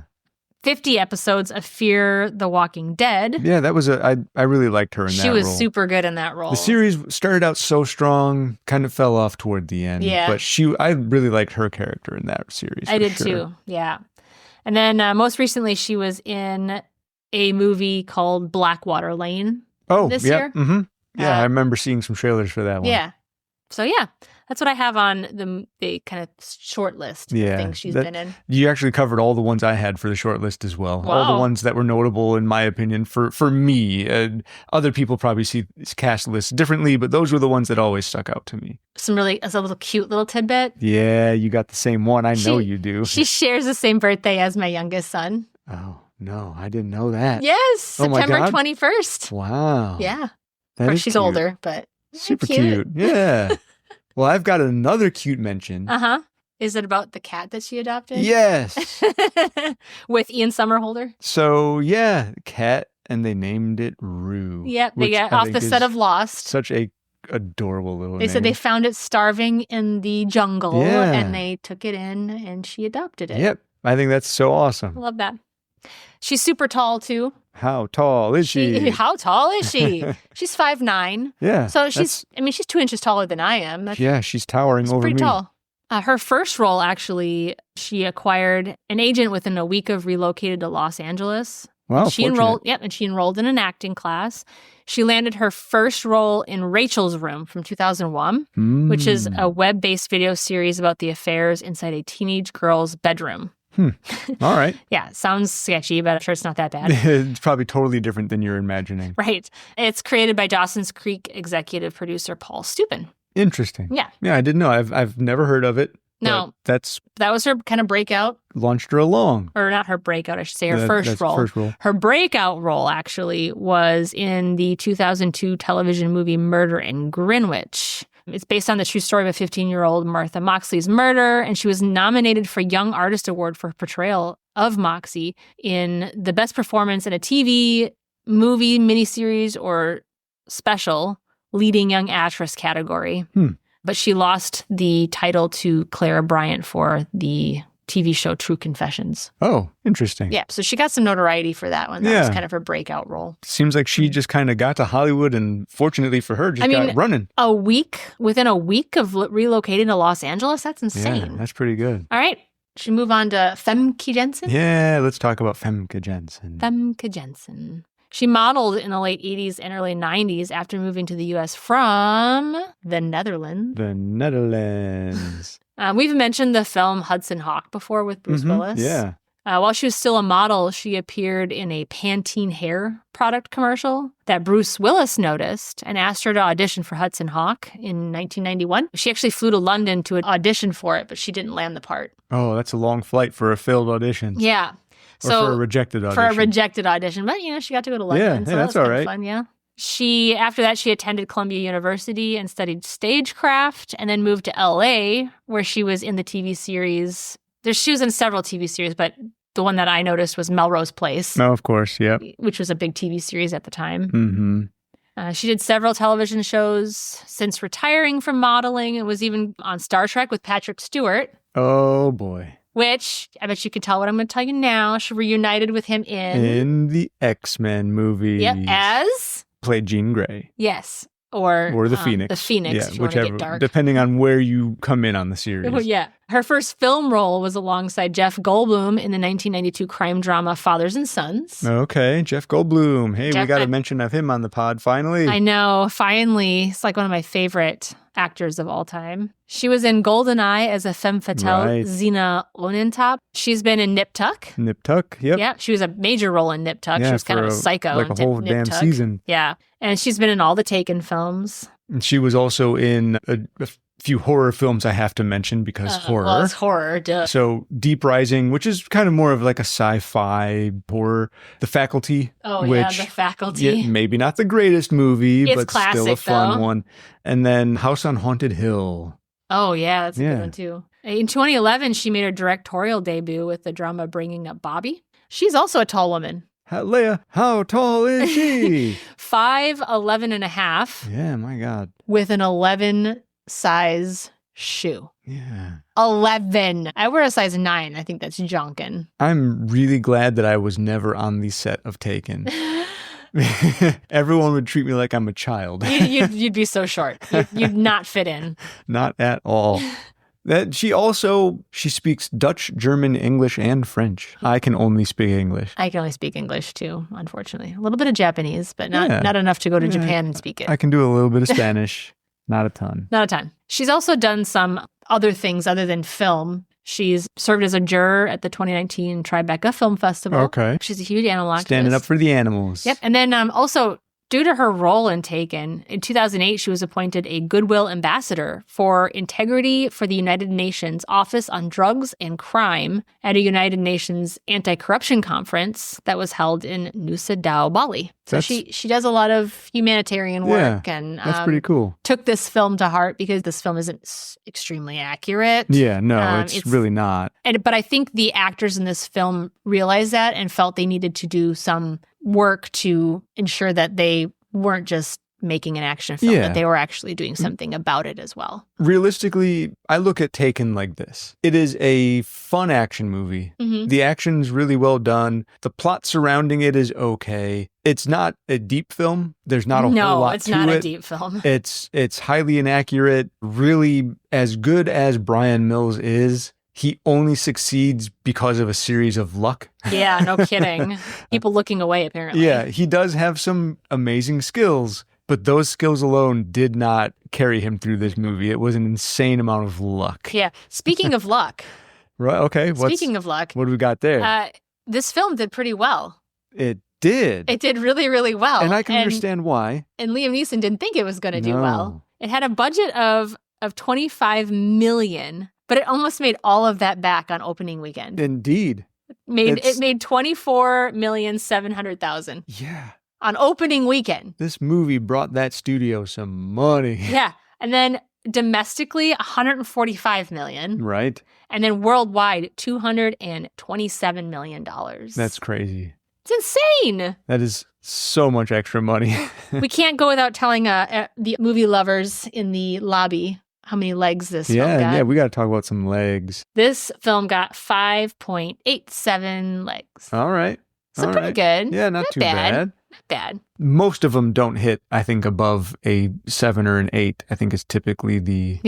S2: 50 episodes of Fear the Walking Dead.
S1: Yeah, that was I really liked her in that role.
S2: She was super good in that role.
S1: The series started out so strong, kind of fell off toward the end.
S2: Yeah.
S1: But I really liked her character in that series.
S2: I did too, yeah. And then most recently, she was in a movie called Blackwater Lane this year.
S1: Mm-hmm. Yeah, I remember seeing some trailers for that one.
S2: Yeah. So, yeah, that's what I have on the kind of short list of things she's been in.
S1: You actually covered all the ones I had for the short list as well.
S2: Wow.
S1: All the ones that were notable, in my opinion, for me. Other people probably see cast lists differently, but those were the ones that always stuck out to me.
S2: As a little cute little tidbit.
S1: Yeah, you got the same one. I know you do.
S2: She shares the same birthday as my youngest son.
S1: Oh, no, I didn't know that.
S2: Yes, September 21st.
S1: Wow.
S2: Yeah.
S1: Of course,
S2: she's older, but
S1: super cute. Yeah. Well, I've got another cute mention.
S2: Is it about the cat that she adopted?
S1: Yes.
S2: With Ian Somerhalder?
S1: So, yeah, cat, and they named it Rue.
S2: Yep, they got off the set of Lost.
S1: Such a adorable little
S2: They
S1: name.
S2: said they found it starving in the jungle, and they took it in, and she adopted it.
S1: Yep, I think that's so awesome.
S2: I love that. She's super tall, too.
S1: How tall is she?
S2: How tall is she? She's 5'9".
S1: Yeah.
S2: So she's 2 inches taller than I am.
S1: She's towering over me.
S2: Pretty tall. Her first role, actually, she acquired an agent within a week of relocated to Los Angeles.
S1: Wow,
S2: she enrolled in an acting class. She landed her first role in Rachel's Room from 2001, which is a web-based video series about the affairs inside a teenage girl's bedroom.
S1: All right.
S2: Yeah, sounds sketchy, but I'm sure it's not that bad.
S1: It's probably totally different than you're imagining.
S2: Right. It's created by Dawson's Creek executive producer Paul Stupin.
S1: Interesting.
S2: Yeah.
S1: Yeah, I didn't know. I've never heard of it.
S2: No.
S1: That
S2: was her kind of breakout.
S1: Launched her along.
S2: Or not her breakout, I should say, her first role.
S1: First role.
S2: Her breakout role, actually, was in the 2002 television movie Murder in Greenwich. It's based on the true story of a 15-year-old Martha Moxley's murder, and she was nominated for Young Artist Award for her portrayal of Moxie in the best performance in a TV, movie, miniseries, or special leading young actress category. But she lost the title to Clara Bryant for the TV show True Confessions.
S1: Oh, interesting.
S2: Yeah, so she got some notoriety for that one. That was kind of her breakout role.
S1: Seems like she just kind of got to Hollywood and fortunately for her, got running.
S2: Within a week of relocating to Los Angeles? That's insane.
S1: Yeah, that's pretty good.
S2: All right. Should we move on to Femke Jensen?
S1: Yeah, let's talk about Femke Jensen.
S2: Femke Jensen. She modeled in the late 80s and early 90s after moving to the U.S. from the Netherlands.
S1: The Netherlands.
S2: We've mentioned the film Hudson Hawk before with Bruce Willis.
S1: Yeah.
S2: While she was still a model, she appeared in a Pantene hair product commercial that Bruce Willis noticed and asked her to audition for Hudson Hawk in 1991. She actually flew to London to audition for it, but she didn't land the part.
S1: Oh, that's a long flight for a failed audition.
S2: Yeah.
S1: Or for a rejected audition.
S2: For a rejected audition. But, she got to go to London.
S1: Yeah,
S2: so
S1: that's
S2: that was
S1: all right.
S2: Fun, yeah. After that, she attended Columbia University and studied stagecraft and then moved to LA, where she was in the TV series. She was in several TV series, but the one that I noticed was Melrose Place.
S1: Oh, of course, yeah.
S2: Which was a big TV series at the time.
S1: Mm-hmm.
S2: She did several television shows since retiring from modeling and was even on Star Trek with Patrick Stewart.
S1: Oh, boy.
S2: Which, I bet you could tell what I'm going to tell you now. She reunited with him
S1: in the X-Men movies.
S2: Yep, as?
S1: Played Jean Grey.
S2: Yes. Or
S1: the Phoenix.
S2: The Phoenix,
S1: yeah,
S2: if you want to get dark.
S1: Depending on where you come in on the series.
S2: Yeah. Her first film role was alongside Jeff Goldblum in the 1992 crime drama Fathers and Sons.
S1: Okay, Jeff Goldblum. Hey, we got a mention of him on the pod, finally.
S2: I know, finally. It's like one of my favorite actors of all time. She was in GoldenEye as a femme fatale, Xena Onentop. She's been in Nip Tuck.
S1: Nip Tuck, yep.
S2: Yeah, she was a major role in Nip Tuck. She was kind of a psycho.
S1: Like a whole damn season.
S2: Yeah, and she's been in all the Taken films.
S1: And she was also in a few horror films I have to mention because horror.
S2: Well, it's horror, duh.
S1: So Deep Rising, which is kind of more of like a sci-fi horror. The Faculty.
S2: Oh,
S1: which,
S2: The Faculty.
S1: Yeah, maybe not the greatest movie,
S2: it's
S1: but
S2: classic,
S1: still a fun
S2: though.
S1: one. And then House on Haunted Hill.
S2: Oh, yeah, that's a good one, too. In 2011, she made her directorial debut with the drama Bringing Up Bobby. She's also a tall woman.
S1: Leah, how tall is she?
S2: 5'11" and a half.
S1: Yeah, my God.
S2: With an 11 size shoe.
S1: Yeah.
S2: 11. I wear a size 9. I think that's junkin'.
S1: I'm really glad that I was never on the set of Taken. Everyone would treat me like I'm a child.
S2: You'd be so short. You'd not fit in.
S1: Not at all. She speaks Dutch, German, English, and French. I can only speak English.
S2: I can only speak English too, unfortunately. A little bit of Japanese, but not enough to go to Japan and speak it.
S1: I can do a little bit of Spanish. Not a ton.
S2: Not a ton. She's also done some other things other than film. She's served as a juror at the 2019 Tribeca Film Festival.
S1: Okay.
S2: She's a huge animal activist.
S1: Standing up for the animals.
S2: Yep. And then also, due to her role in Taken, in 2008, she was appointed a Goodwill Ambassador for Integrity for the United Nations Office on Drugs and Crime at a United Nations anti-corruption conference that was held in Nusa Dua, Bali. So she does a lot of humanitarian work and
S1: that's pretty cool.
S2: Took this film to heart because this film isn't extremely accurate.
S1: Yeah, no, it's really not.
S2: But I think the actors in this film realized that and felt they needed to do some work to ensure that they weren't just making an action film, that they were actually doing something about it as well.
S1: Realistically, I look at Taken like this. It is a fun action movie.
S2: Mm-hmm.
S1: The action's really well done. The plot surrounding it is okay. It's not a deep film. There's not a whole lot to it.
S2: No, it's not a deep film.
S1: It's highly inaccurate. Really, as good as Brian Mills is, he only succeeds because of a series of luck.
S2: Yeah, no kidding. People looking away, apparently.
S1: Yeah, he does have some amazing skills, but those skills alone did not carry him through this movie. It was an insane amount of luck.
S2: Yeah. Speaking of luck.
S1: Right, okay.
S2: Speaking of luck.
S1: What do we got there?
S2: This film did pretty well.
S1: It did.
S2: It did really, really well.
S1: And I can understand why.
S2: And Liam Neeson didn't think it was going to do well. It had a budget of $25 million. But it almost made all of that back on opening weekend.
S1: Indeed.
S2: It made $24,700,000.
S1: Yeah.
S2: On opening weekend.
S1: This movie brought that studio some money.
S2: Yeah. And then domestically, $145 million.
S1: Right.
S2: And then worldwide, $227 million.
S1: That's crazy.
S2: It's insane.
S1: That is so much extra money.
S2: We can't go without telling the movie lovers in the lobby how many legs this film got.
S1: Yeah, we got to talk about some legs.
S2: This film got 5.87 legs.
S1: All right.
S2: So pretty good.
S1: Yeah, not too bad.
S2: Not bad.
S1: Most of them don't hit, I think, above a 7 or an 8. I think is typically the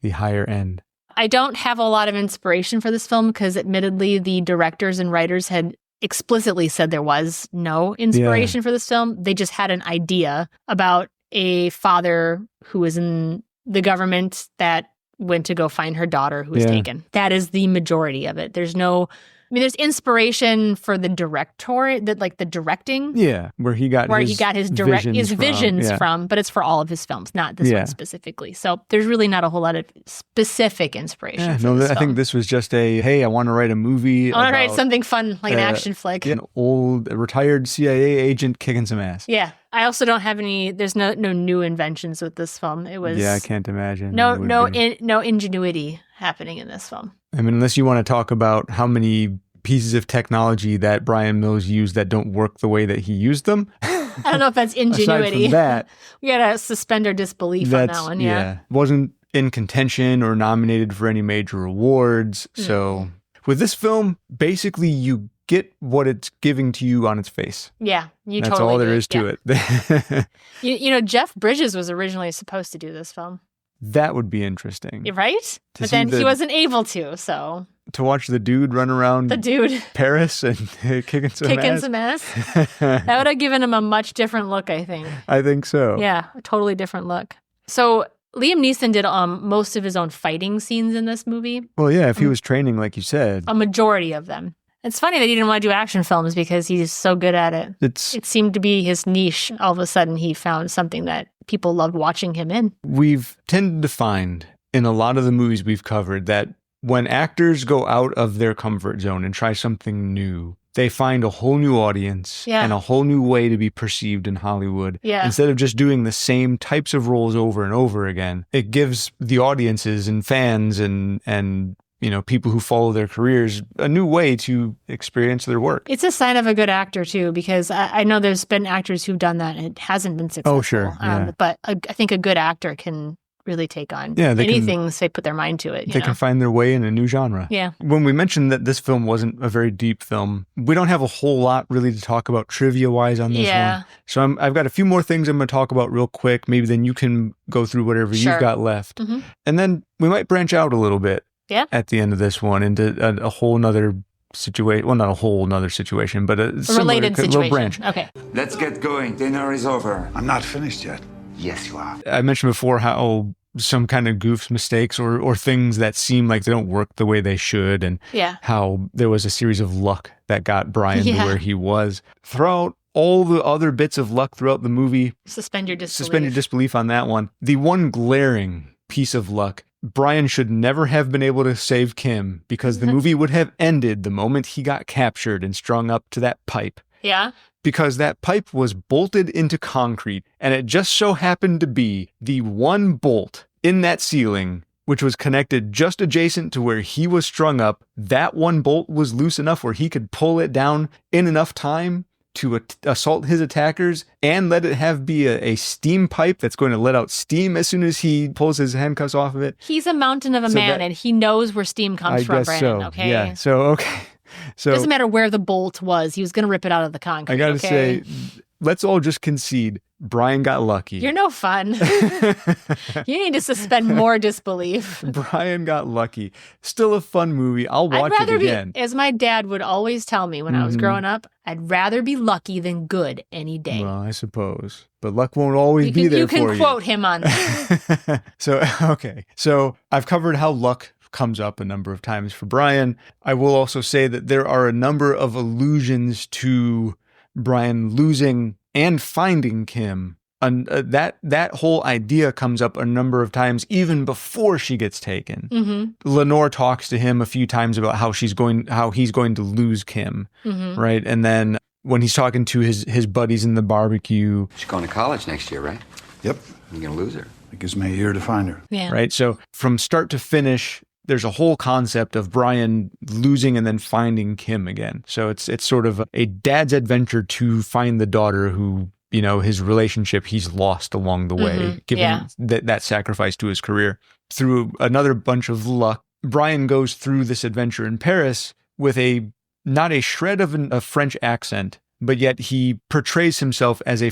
S1: higher end.
S2: I don't have a lot of inspiration for this film because admittedly the directors and writers had explicitly said there was no inspiration for this film. They just had an idea about a father who was in the government that went to go find her daughter who was taken. That is the majority of it. There's there's inspiration for the director, the directing.
S1: Yeah, where he got
S2: his visions from, but it's for all of his films, not this one specifically. So there's really not a whole lot of specific inspiration. I
S1: think this was just hey, I want to write a movie.
S2: I want to write something fun, like an action flick.
S1: An old retired CIA agent kicking some ass.
S2: Yeah. I also don't have any. There's no new inventions with this film. It was
S1: I can't imagine.
S2: No ingenuity happening in this film.
S1: I mean, unless you want to talk about how many pieces of technology that Brian Mills used that don't work the way that he used them.
S2: I don't know if that's ingenuity.
S1: Aside from that,
S2: we gotta suspend our disbelief on that one. Yeah,
S1: wasn't in contention or nominated for any major awards. So with this film, basically you get what it's giving to you on its face.
S2: Yeah,
S1: that's all there is to it.
S2: you know, Jeff Bridges was originally supposed to do this film.
S1: That would be interesting.
S2: Right? But then he wasn't able to, so.
S1: To watch the dude run around Paris and kicking some
S2: ass. That would have given him a much different look, I think.
S1: I think so.
S2: Yeah, a totally different look. So Liam Neeson did most of his own fighting scenes in this movie.
S1: Well, yeah, if he was training, like you said.
S2: A majority of them. It's funny that he didn't want to do action films because he's so good at it. It seemed to be his niche. All of a sudden, he found something that people loved watching him in.
S1: We've tended to find in a lot of the movies we've covered that when actors go out of their comfort zone and try something new, they find a whole new audience and a whole new way to be perceived in Hollywood.
S2: Yeah.
S1: Instead of just doing the same types of roles over and over again, it gives the audiences and fans and people who follow their careers a new way to experience their work.
S2: It's a sign of a good actor, too, because I know there's been actors who've done that and it hasn't been successful.
S1: Oh, sure. Yeah.
S2: But I think a good actor can really take on anything if they put their mind to it.
S1: They can find their way in a new genre.
S2: Yeah.
S1: When we mentioned that this film wasn't a very deep film, we don't have a whole lot really to talk about trivia-wise on this one. So I've got a few more things I'm going to talk about real quick. Maybe then you can go through whatever you've got left. Mm-hmm. And then we might branch out a little bit.
S2: Yeah.
S1: At the end of this one into a whole nother situation. Well, not a whole nother situation, but a
S2: related situation.
S1: Little branch.
S2: Okay.
S5: Let's get going. Dinner is over.
S6: I'm not finished yet.
S5: Yes, you are.
S1: I mentioned before how some kind of goofs, mistakes, or things that seem like they don't work the way they should, and how there was a series of luck that got Brian to where he was. Throughout all the other bits of luck throughout the movie,
S2: suspend your
S1: disbelief on that one. The one glaring piece of luck, Brian should never have been able to save Kim because the movie would have ended the moment he got captured and strung up to that pipe.
S2: Yeah.
S1: Because that pipe was bolted into concrete, and it just so happened to be the one bolt in that ceiling which was connected just adjacent to where he was strung up. That one bolt was loose enough where he could pull it down in enough time to assault his attackers and let it be a steam pipe that's going to let out steam as soon as he pulls his handcuffs off of it.
S2: He's a mountain of a man, and he knows where steam comes from, Brandon, okay?
S1: Yeah, so it doesn't
S2: matter where the bolt was. He was going to rip it out of the concrete,
S1: I got to say, let's all just concede Brian got lucky.
S2: You're no fun. You need to suspend more disbelief.
S1: Brian got lucky. Still a fun movie. I'll watch it again.
S2: As my dad would always tell me when I was growing up, I'd rather be lucky than good any day.
S1: Well, I suppose. But luck won't always be there for you.
S2: You can quote him on that.
S1: So I've covered how luck comes up a number of times for Brian. I will also say that there are a number of allusions to Brian losing and finding Kim. And that whole idea comes up a number of times even before she gets taken. Mm-hmm. Lenore talks to him a few times about how he's going to lose Kim, right? And then when he's talking to his buddies in the barbecue,
S5: she's going to college next year, right?
S6: Yep.
S5: You're gonna lose her.
S6: It gives me a year to find her.
S2: Yeah.
S1: Right. So from start to finish, there's a whole concept of Brian losing and then finding Kim again. So it's sort of a dad's adventure to find the daughter who, his relationship he's lost along the way, giving that sacrifice to his career. Through another bunch of luck, Brian goes through this adventure in Paris with not a shred of a French accent, but yet he portrays himself as a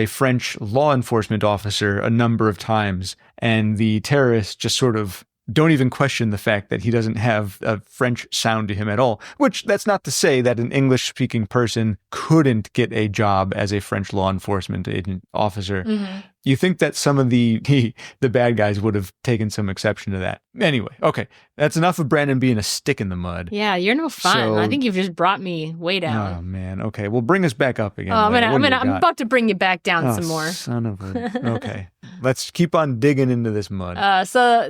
S1: French law enforcement officer a number of times, and the terrorists just sort of don't even question the fact that he doesn't have a French sound to him at all, which that's not to say that an English-speaking person couldn't get a job as a French law enforcement agent officer.
S2: Mm-hmm.
S1: You think that some of the bad guys would have taken some exception to that. Anyway, okay, that's enough of Brandon being a stick in the mud.
S2: Yeah, you're no fun.
S1: So-
S2: I think you've just brought me way down.
S1: Oh, man. Okay, well, bring us back up again.
S2: Oh,
S1: Leah. What do you
S2: I'm
S1: got?
S2: about to bring you back down some more.
S1: Son of a... Okay, let's keep on digging into this mud.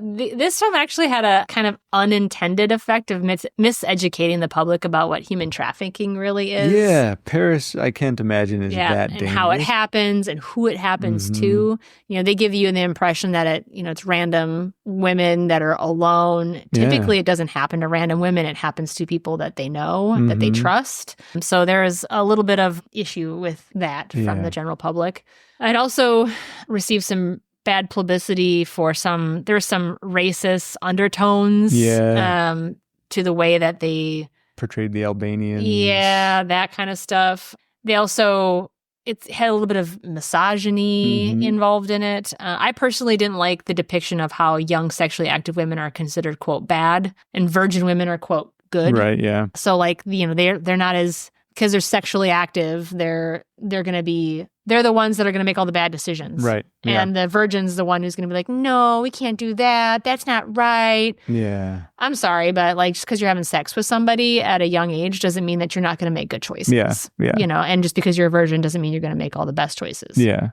S2: This film actually had a kind of unintended effect of miseducating the public about what human trafficking really is.
S1: Yeah, Paris, I can't imagine is that
S2: and
S1: dangerous.
S2: how it happens and who it happens to. You know, they give you the impression that it's random women that are alone. Typically, it doesn't happen to random women. It happens to people that they know, that they trust. So there is a little bit of issue with that from the general public. I'd also received some bad publicity for there were some racist undertones to the way that they
S1: portrayed the Albanians.
S2: Yeah, that kind of stuff. They also... It had a little bit of misogyny involved in it. I personally didn't like the depiction of how young sexually active women are considered, quote, bad, and virgin women are, quote, good.
S1: Right, yeah.
S2: So, like, they're not as... Because they're sexually active, they're the ones that are going to make all the bad decisions.
S1: Right. Yeah.
S2: And the virgin's the one who's going to be like, no, we can't do that. That's not right.
S1: Yeah.
S2: I'm sorry, but like just because you're having sex with somebody at a young age doesn't mean that you're not going to make good choices.
S1: Yeah.
S2: You know, and just because you're a virgin doesn't mean you're going to make all the best choices.
S1: Yeah.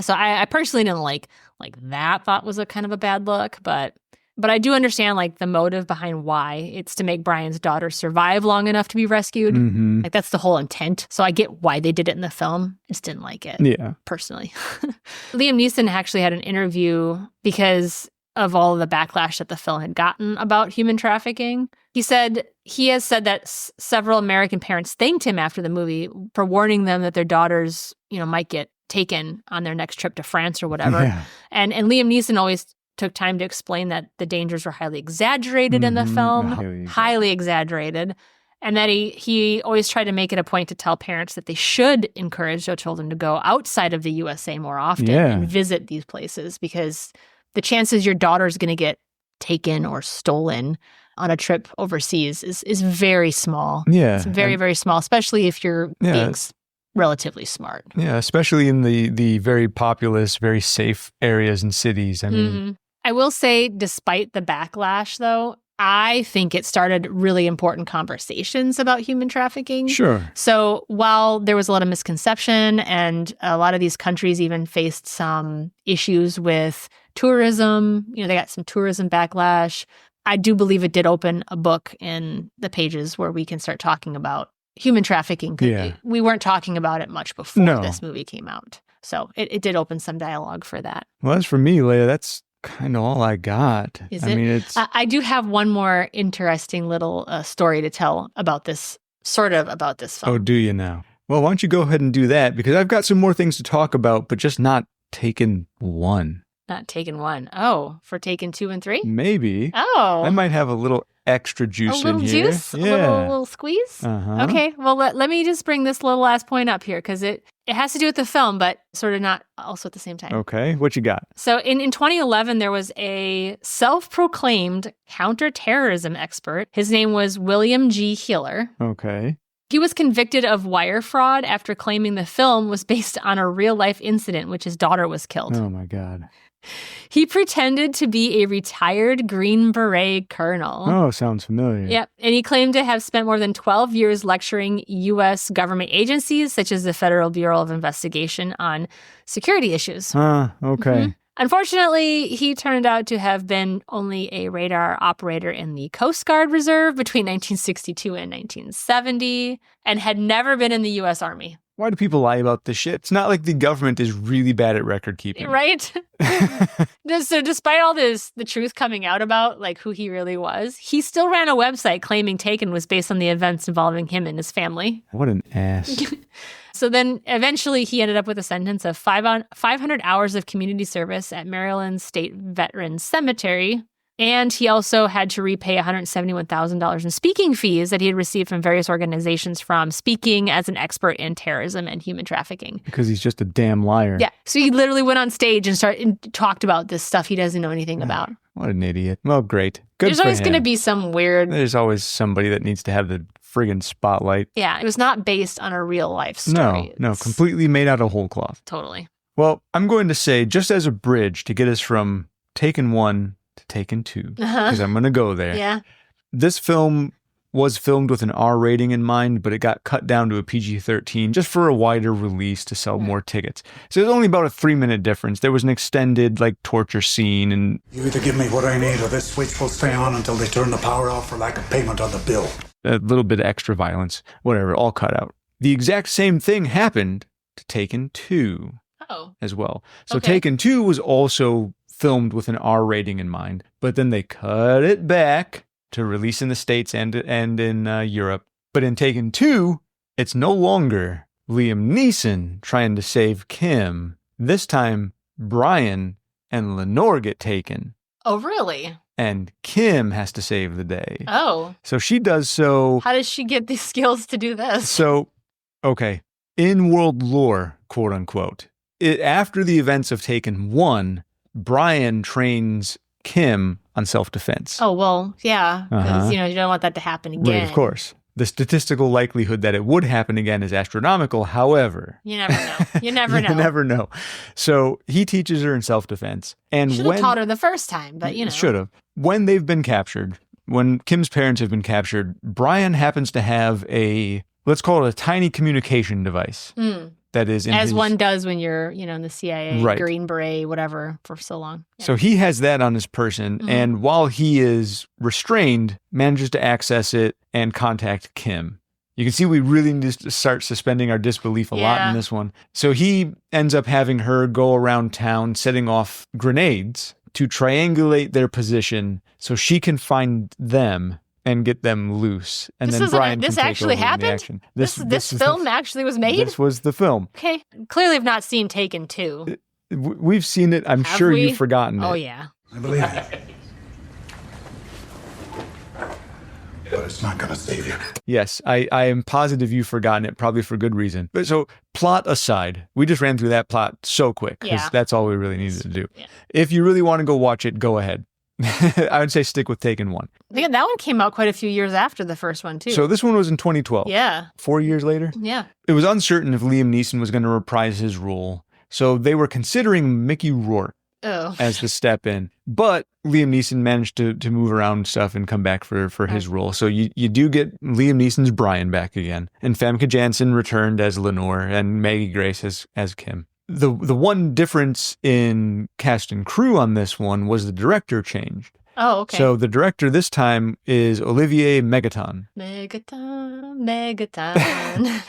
S2: So I personally didn't like that. Thought was a kind of a bad look, but I do understand like the motive behind why it's to make Brian's daughter survive long enough to be rescued. Like that's the whole intent. So I get why they did it in the film. Just didn't like it.
S1: Yeah.
S2: Personally. Liam Neeson actually had an interview because of all of the backlash that the film had gotten about human trafficking. He has said that several American parents thanked him after the movie for warning them that their daughters, might get taken on their next trip to France or whatever.
S1: Yeah.
S2: And Liam Neeson always took time to explain that the dangers were highly exaggerated in the film, highly exaggerated, and that he always tried to make it a point to tell parents that they should encourage their children to go outside of the USA more often and visit these places, because the chances your daughter's going to get taken or stolen on a trip overseas is very small.
S1: Yeah.
S2: It's very, very small, especially if you're being relatively smart.
S1: Yeah, especially in the very populous, very safe areas and cities. I mean,
S2: I will say, despite the backlash, though, I think it started really important conversations about human trafficking.
S1: Sure.
S2: So while there was a lot of misconception and a lot of these countries even faced some issues with tourism, they got some tourism backlash, I do believe it did open a book in the pages where we can start talking about human trafficking.
S1: Yeah.
S2: We weren't talking about it much before this movie came out. So it did open some dialogue for that.
S1: Well, as for me, Leah, that's kind of all I got.
S2: I do have one more interesting little story to tell about this film.
S1: Oh, do you now? Well, why don't you go ahead and do that? Because I've got some more things to talk about, but just not Taken 1.
S2: Not Taken 1. Oh, for Taken 2 and 3?
S1: Maybe.
S2: Oh.
S1: I might have a little extra juice in here.
S2: Juice? Yeah. A little squeeze?
S1: Uh-huh.
S2: Okay, well, let me just bring this little last point up here, because it has to do with the film, but sort of not also at the same time.
S1: Okay, what you got?
S2: So in 2011, there was a self-proclaimed counterterrorism expert. His name was William G. Heeler.
S1: Okay.
S2: He was convicted of wire fraud after claiming the film was based on a real-life incident in which his daughter was killed.
S1: Oh, my God.
S2: He pretended to be a retired Green Beret colonel.
S1: Oh, sounds familiar.
S2: Yep. And he claimed to have spent more than 12 years lecturing U.S. government agencies, such as the Federal Bureau of Investigation, on security issues.
S1: Okay.
S2: Unfortunately, he turned out to have been only a radar operator in the Coast Guard Reserve between 1962 and 1970, and had never been in the U.S. Army.
S1: Why do people lie about this shit? It's not like the government is really bad at record keeping.
S2: Right? So despite all the truth coming out about like who he really was, he still ran a website claiming Taken was based on the events involving him and his family.
S1: What an ass.
S2: So then eventually he ended up with a sentence of 500 hours of community service at Maryland State Veterans Cemetery. And he also had to repay $171,000 in speaking fees that he had received from various organizations from speaking as an expert in terrorism and human trafficking.
S1: Because he's just a damn liar.
S2: Yeah. So he literally went on stage and talked about this stuff he doesn't know anything about.
S1: What an idiot. Well, great. Good
S2: There's
S1: for
S2: always
S1: him.
S2: going to be some weird...
S1: There's always somebody that needs to have the friggin' spotlight.
S2: Yeah, it was not based on a real life story.
S1: No, completely made out of whole cloth.
S2: Totally.
S1: Well, I'm going to say, just as a bridge to get us from Taken 1 to Taken 2, because I'm going to go there.
S2: Yeah.
S1: This film was filmed with an R rating in mind, but it got cut down to a PG-13 just for a wider release to sell more tickets. So there's only about a 3-minute difference. There was an extended, torture scene and...
S6: You either give me what I need or this switch will stay on until they turn the power off for lack of payment on the bill.
S1: a little bit of extra violence, whatever, all cut out. The exact same thing happened to Taken 2 as well. So
S2: Okay.
S1: Taken 2 was also filmed with an R rating in mind, but then they cut it back to release in the States and in Europe. But in Taken 2, it's no longer Liam Neeson trying to save Kim. This time, Brian and Lenore get taken,
S2: Oh, really?
S1: and Kim has to save the day.
S2: Oh.
S1: So she does so...
S2: How does she get these skills to do this?
S1: So, okay, in world lore, quote unquote, after the events of Taken 1, Brian trains Kim on self-defense.
S2: Oh, well, yeah, because,
S1: Uh-huh.
S2: you don't want that to happen again.
S1: Right, of course. The statistical likelihood that it would happen again is astronomical. However,
S2: You never know. You never know.
S1: you never know. So he teaches her in self-defense. And
S2: Should have taught her the first time, but,
S1: Should have. When they've been captured, when Kim's parents have been captured, Brian happens to have let's call it a tiny communication device. That is in
S2: As
S1: his,
S2: one does when you're, in the CIA,
S1: Right.
S2: Green Beret, whatever, for so long. Yeah.
S1: So he has that on his person, and while he is restrained, manages to access it and contact Kim. You can see we really need to start suspending our disbelief a lot in this one. So he ends up having her go around town setting off grenades to triangulate their position so she can find them and get them loose. And
S2: This
S1: then
S2: isn't-
S1: Brian
S2: this
S1: can take
S2: actually
S1: over in the
S2: happened?
S1: action.
S2: This
S1: is
S2: film actually was made?
S1: This was the film.
S2: Okay. Clearly have not seen Taken 2.
S1: We've seen it. I'm
S2: Have
S1: sure
S2: we?
S1: you've forgotten it.
S2: Oh, yeah.
S6: I believe it. But it's not going to save you.
S1: Yes, I am positive you've forgotten it, probably for good reason. But so, plot aside, we just ran through that plot so quick because
S2: Yeah.
S1: that's all we really needed to do.
S2: Yeah.
S1: If you really want to go watch it, go ahead. I would say stick with Taken 1.
S2: I think that one came out quite a few years after the first one, too.
S1: So this one was in 2012.
S2: Yeah.
S1: 4 years later.
S2: Yeah.
S1: It was uncertain if Liam Neeson was going to reprise his role, so they were considering Mickey Rourke
S2: Oh.
S1: as the step in. But Liam Neeson managed to move around stuff and come back for his role. So you do get Liam Neeson's Brian back again. And Famke Janssen returned as Lenore and Maggie Grace as Kim. The one difference in cast and crew on this one was the director changed.
S2: Oh, okay.
S1: So the director this time is Olivier Megaton.
S2: Megaton.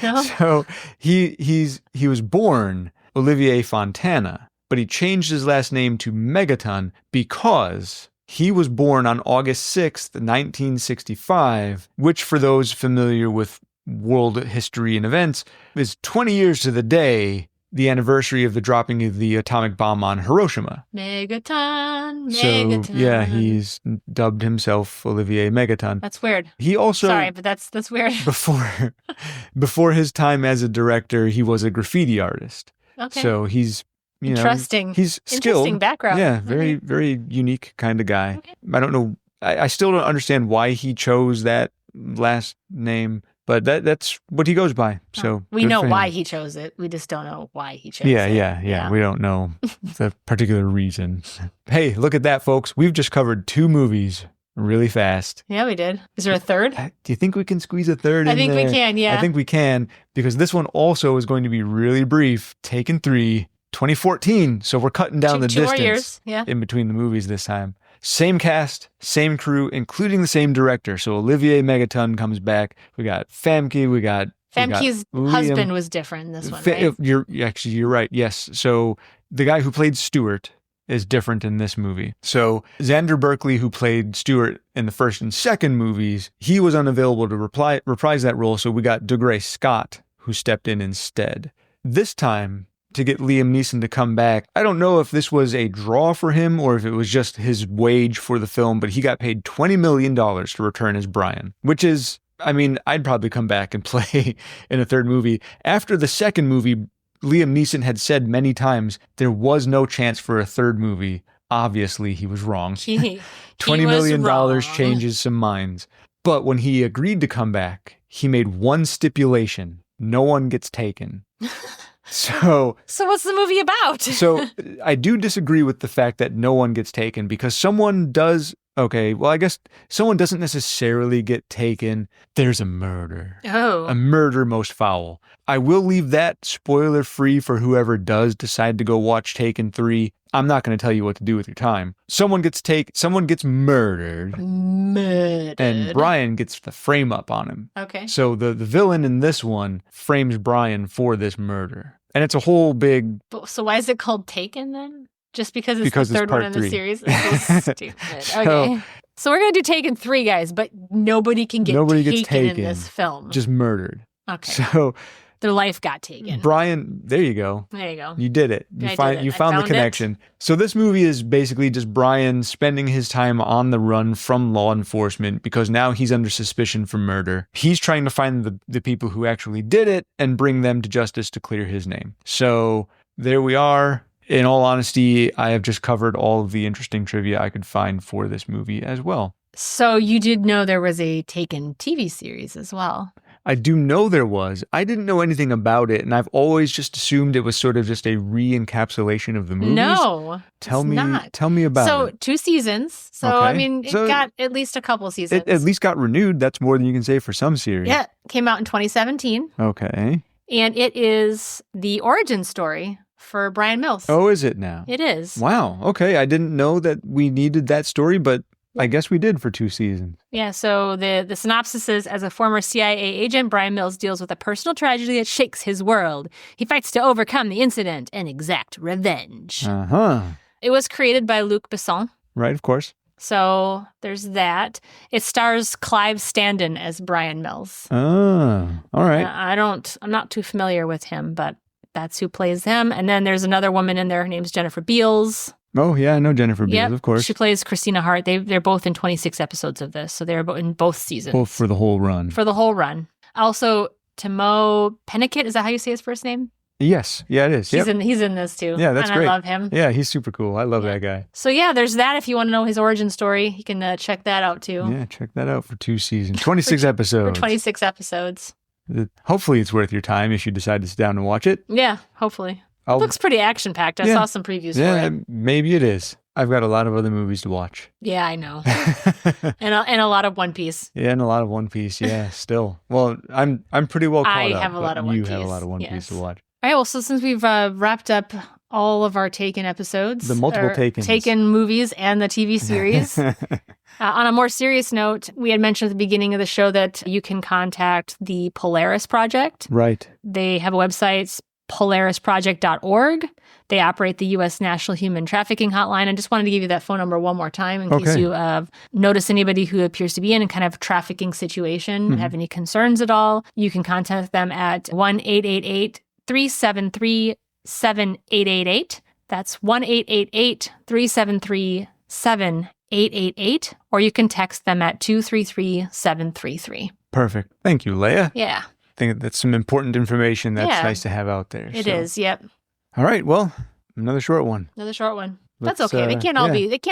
S2: No?
S1: So he was born Olivier Fontana, but he changed his last name to Megaton because he was born on August 6th, 1965, which for those familiar with world history and events is 20 years to the day, the anniversary of the dropping of the atomic bomb on Hiroshima.
S2: Megaton.
S1: So
S2: Megaton.
S1: yeah, he's dubbed himself Olivier Megaton.
S2: That's weird.
S1: He also
S2: Sorry, but that's weird.
S1: before his time as a director, he was a graffiti artist.
S2: Okay.
S1: So he's
S2: Interesting.
S1: He's skilled.
S2: Interesting background.
S1: Yeah, very very unique kind of guy.
S2: Okay.
S1: I don't know. I still don't understand why he chose that last name, but that's what he goes by. So
S2: we
S1: good
S2: know
S1: for
S2: why
S1: him.
S2: he chose it. We just don't know why he chose
S1: Yeah,
S2: it.
S1: yeah. We don't know the particular reason. Hey, look at that, folks. We've just covered 2 movies really fast.
S2: Yeah, we did. Is there a third?
S1: Do you think we can squeeze a third in
S2: I think we
S1: there?
S2: can, yeah.
S1: I think we can, because this one also is going to be really brief. Taken 3, 2014. So we're cutting down the
S2: Two more
S1: distance
S2: years. Yeah.
S1: in between the movies this time. Same cast, same crew, including the same director. So Olivier Megaton comes back. We got Famke. We got
S2: Famke's
S1: Liam.
S2: husband was different in this one, right?
S1: You're right. Yes. So the guy who played Stuart is different in this movie. So Xander Berkeley, who played Stuart in the first and second movies, he was unavailable to reprise that role. So we got DeGray Scott, who stepped in instead. This time, to get Liam Neeson to come back, I don't know if this was a draw for him or if it was just his wage for the film, but he got paid $20 million to return as Brian, which is, I'd probably come back and play in a third movie. After the second movie, Liam Neeson had said many times there was no chance for a third movie Obviously, he was wrong.
S2: He
S1: $20
S2: was
S1: million
S2: wrong.
S1: changes some minds. But when he agreed to come back, he made one stipulation. No one gets taken. So
S2: what's the movie about?
S1: So I do disagree with the fact that no one gets taken, because someone does. Okay, well, I guess someone doesn't necessarily get taken. There's a murder.
S2: Oh.
S1: A murder most foul. I will leave that spoiler free for whoever does decide to go watch Taken 3. I'm not going to tell you what to do with your time. Someone gets murdered. And Brian gets the frame up on him.
S2: Okay.
S1: So the villain in this one frames Brian for this murder. And it's a whole big...
S2: So why is it called Taken then? Just because it's the third one in the series? It's so stupid. Okay. So we're going to do Taken 3, guys, but nobody can get taken in this film.
S1: Just murdered.
S2: Okay.
S1: So...
S2: their life got taken.
S1: Brian, there you go.
S2: There you go.
S1: You did it. You found the connection. So this movie is basically just Brian spending his time on the run from law enforcement because now he's under suspicion for murder. He's trying to find the people who actually did it and bring them to justice to clear his name. So there we are. In all honesty, I have just covered all of the interesting trivia I could find for this movie as well.
S2: So you did know there was a Taken TV series as well.
S1: I do know there was. I didn't know anything about it, and I've always just assumed it was sort of just a re-encapsulation of the movies.
S2: No,
S1: tell me about it.
S2: So 2 seasons. So
S1: okay.
S2: I mean, it got at least a couple seasons.
S1: It at least got renewed. That's more than you can say for some series.
S2: Yeah, came out in 2017.
S1: Okay.
S2: And it is the origin story for Brian Mills.
S1: Oh, is it now?
S2: It is.
S1: Wow. Okay. I didn't know that we needed that story, but I guess we did for 2 seasons.
S2: Yeah, so the synopsis is, as a former CIA agent, Brian Mills deals with a personal tragedy that shakes his world. He fights to overcome the incident and exact revenge.
S1: Uh-huh.
S2: It was created by Luc Besson.
S1: Right, of course.
S2: So there's that. It stars Clive Standen as Brian Mills.
S1: Oh, all right.
S2: I'm not too familiar with him, but that's who plays him. And then there's another woman in there. Her name's Jennifer Beals.
S1: Oh, yeah, I know Jennifer Beals, of course.
S2: She plays Christina Hart. They're both in 26 episodes of this, so they're in both seasons.
S1: Both for the whole run.
S2: For the whole run. Also, Timo Pennicott, is that how you say his first name?
S1: Yes. Yeah, it is.
S2: He's in this too.
S1: Yeah, that's
S2: and
S1: great.
S2: I love him.
S1: Yeah, he's super cool. I love that guy.
S2: So yeah, there's that. If you want to know his origin story, you can check that out too.
S1: Yeah, check that out for 2 seasons. 26 episodes.
S2: For 26 episodes.
S1: Hopefully it's worth your time if you decide to sit down and watch it.
S2: Yeah, hopefully. It looks pretty action-packed. I saw some previews for it.
S1: Maybe it is. I've got a lot of other movies to watch.
S2: Yeah, I know. and a lot of One Piece.
S1: Yeah, and a lot of One Piece. Yeah, still. Well, I'm pretty well caught up.
S2: I have a lot of One Piece.
S1: You have a lot of One Piece to watch.
S2: All right, well, so since we've wrapped up all of our Taken episodes.
S1: The multiple Takens.
S2: Taken movies and the TV series. On a more serious note, we had mentioned at the beginning of the show that you can contact the Polaris Project.
S1: Right.
S2: They have a website, polarisproject.org. They operate the U.S. National Human Trafficking Hotline. I just wanted to give you that phone number one more time in case you notice anybody who appears to be in a kind of trafficking situation, have any concerns at all. You can contact them at 1-888-373-7888. That's 1-888-373-7888. Or you can text them at 233-733.
S1: Perfect. Thank you, Leah.
S2: Yeah.
S1: I think that's some important information that's nice to have out there.
S2: It is, yep.
S1: All right, well, another short one.
S2: Another short one. That's okay. They can't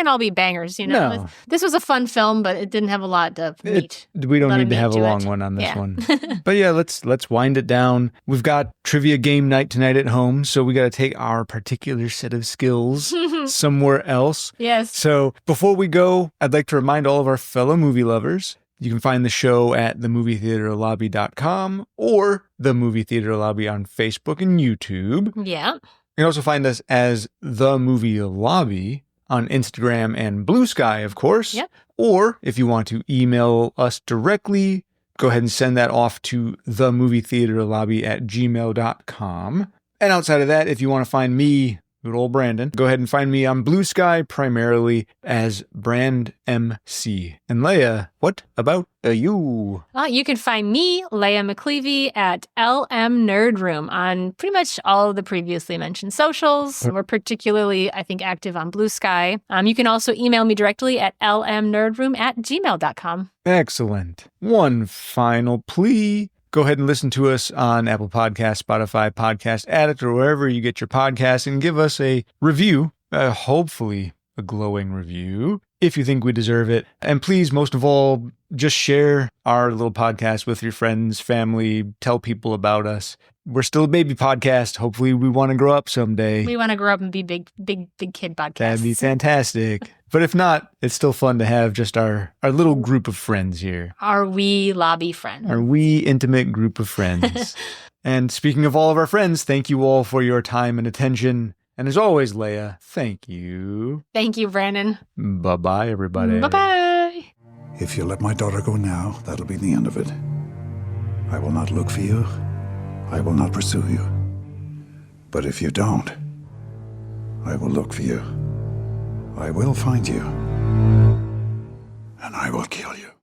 S2: all be bangers, you know.
S1: No.
S2: This was a fun film, but it didn't have a lot of meat.
S1: We don't need to have a long one on this one. But yeah, let's wind it down. We've got trivia game night tonight at home, so we got to take our particular set of skills somewhere else.
S2: Yes.
S1: So before we go, I'd like to remind all of our fellow movie lovers, you can find the show at themovietheaterlobby.com or The Movie Theater Lobby on Facebook and YouTube.
S2: Yeah.
S1: You can also find us as The Movie Lobby on Instagram and Blue Sky, of course.
S2: Yep.
S1: Or if you want to email us directly, go ahead and send that off to themovietheaterlobby@gmail.com. And outside of that, if you want to find me, good old Brandon, go ahead and find me on Blue Sky primarily as Brand MC. And Leah, what about you?
S2: Well, you can find me, Leah McClevey, at LM Nerd Room on pretty much all of the previously mentioned socials. We're particularly, I think, active on Blue Sky. You can also email me directly at lmnerdroom@gmail.com.
S1: Excellent. One final plea. Go ahead and listen to us on Apple Podcasts, Spotify, Podcast Addict, or wherever you get your podcasts, and give us a review, hopefully a glowing review if you think we deserve it. And please, most of all, just share our little podcast with your friends, family, tell people about us. We're still a baby podcast. Hopefully we want to grow up someday.
S2: We want to grow up and be big kid podcasts.
S1: That'd be fantastic. But if not, it's still fun to have just our little group of friends here.
S2: Our wee lobby friends.
S1: Our wee intimate group of friends. And speaking of all of our friends, thank you all for your time and attention. And as always, Leah, thank you.
S2: Thank you, Brandon.
S1: Bye-bye, everybody.
S2: Bye-bye.
S6: If you let my daughter go now, that'll be the end of it. I will not look for you. I will not pursue you. But if you don't, I will look for you. I will find you. And I will kill you.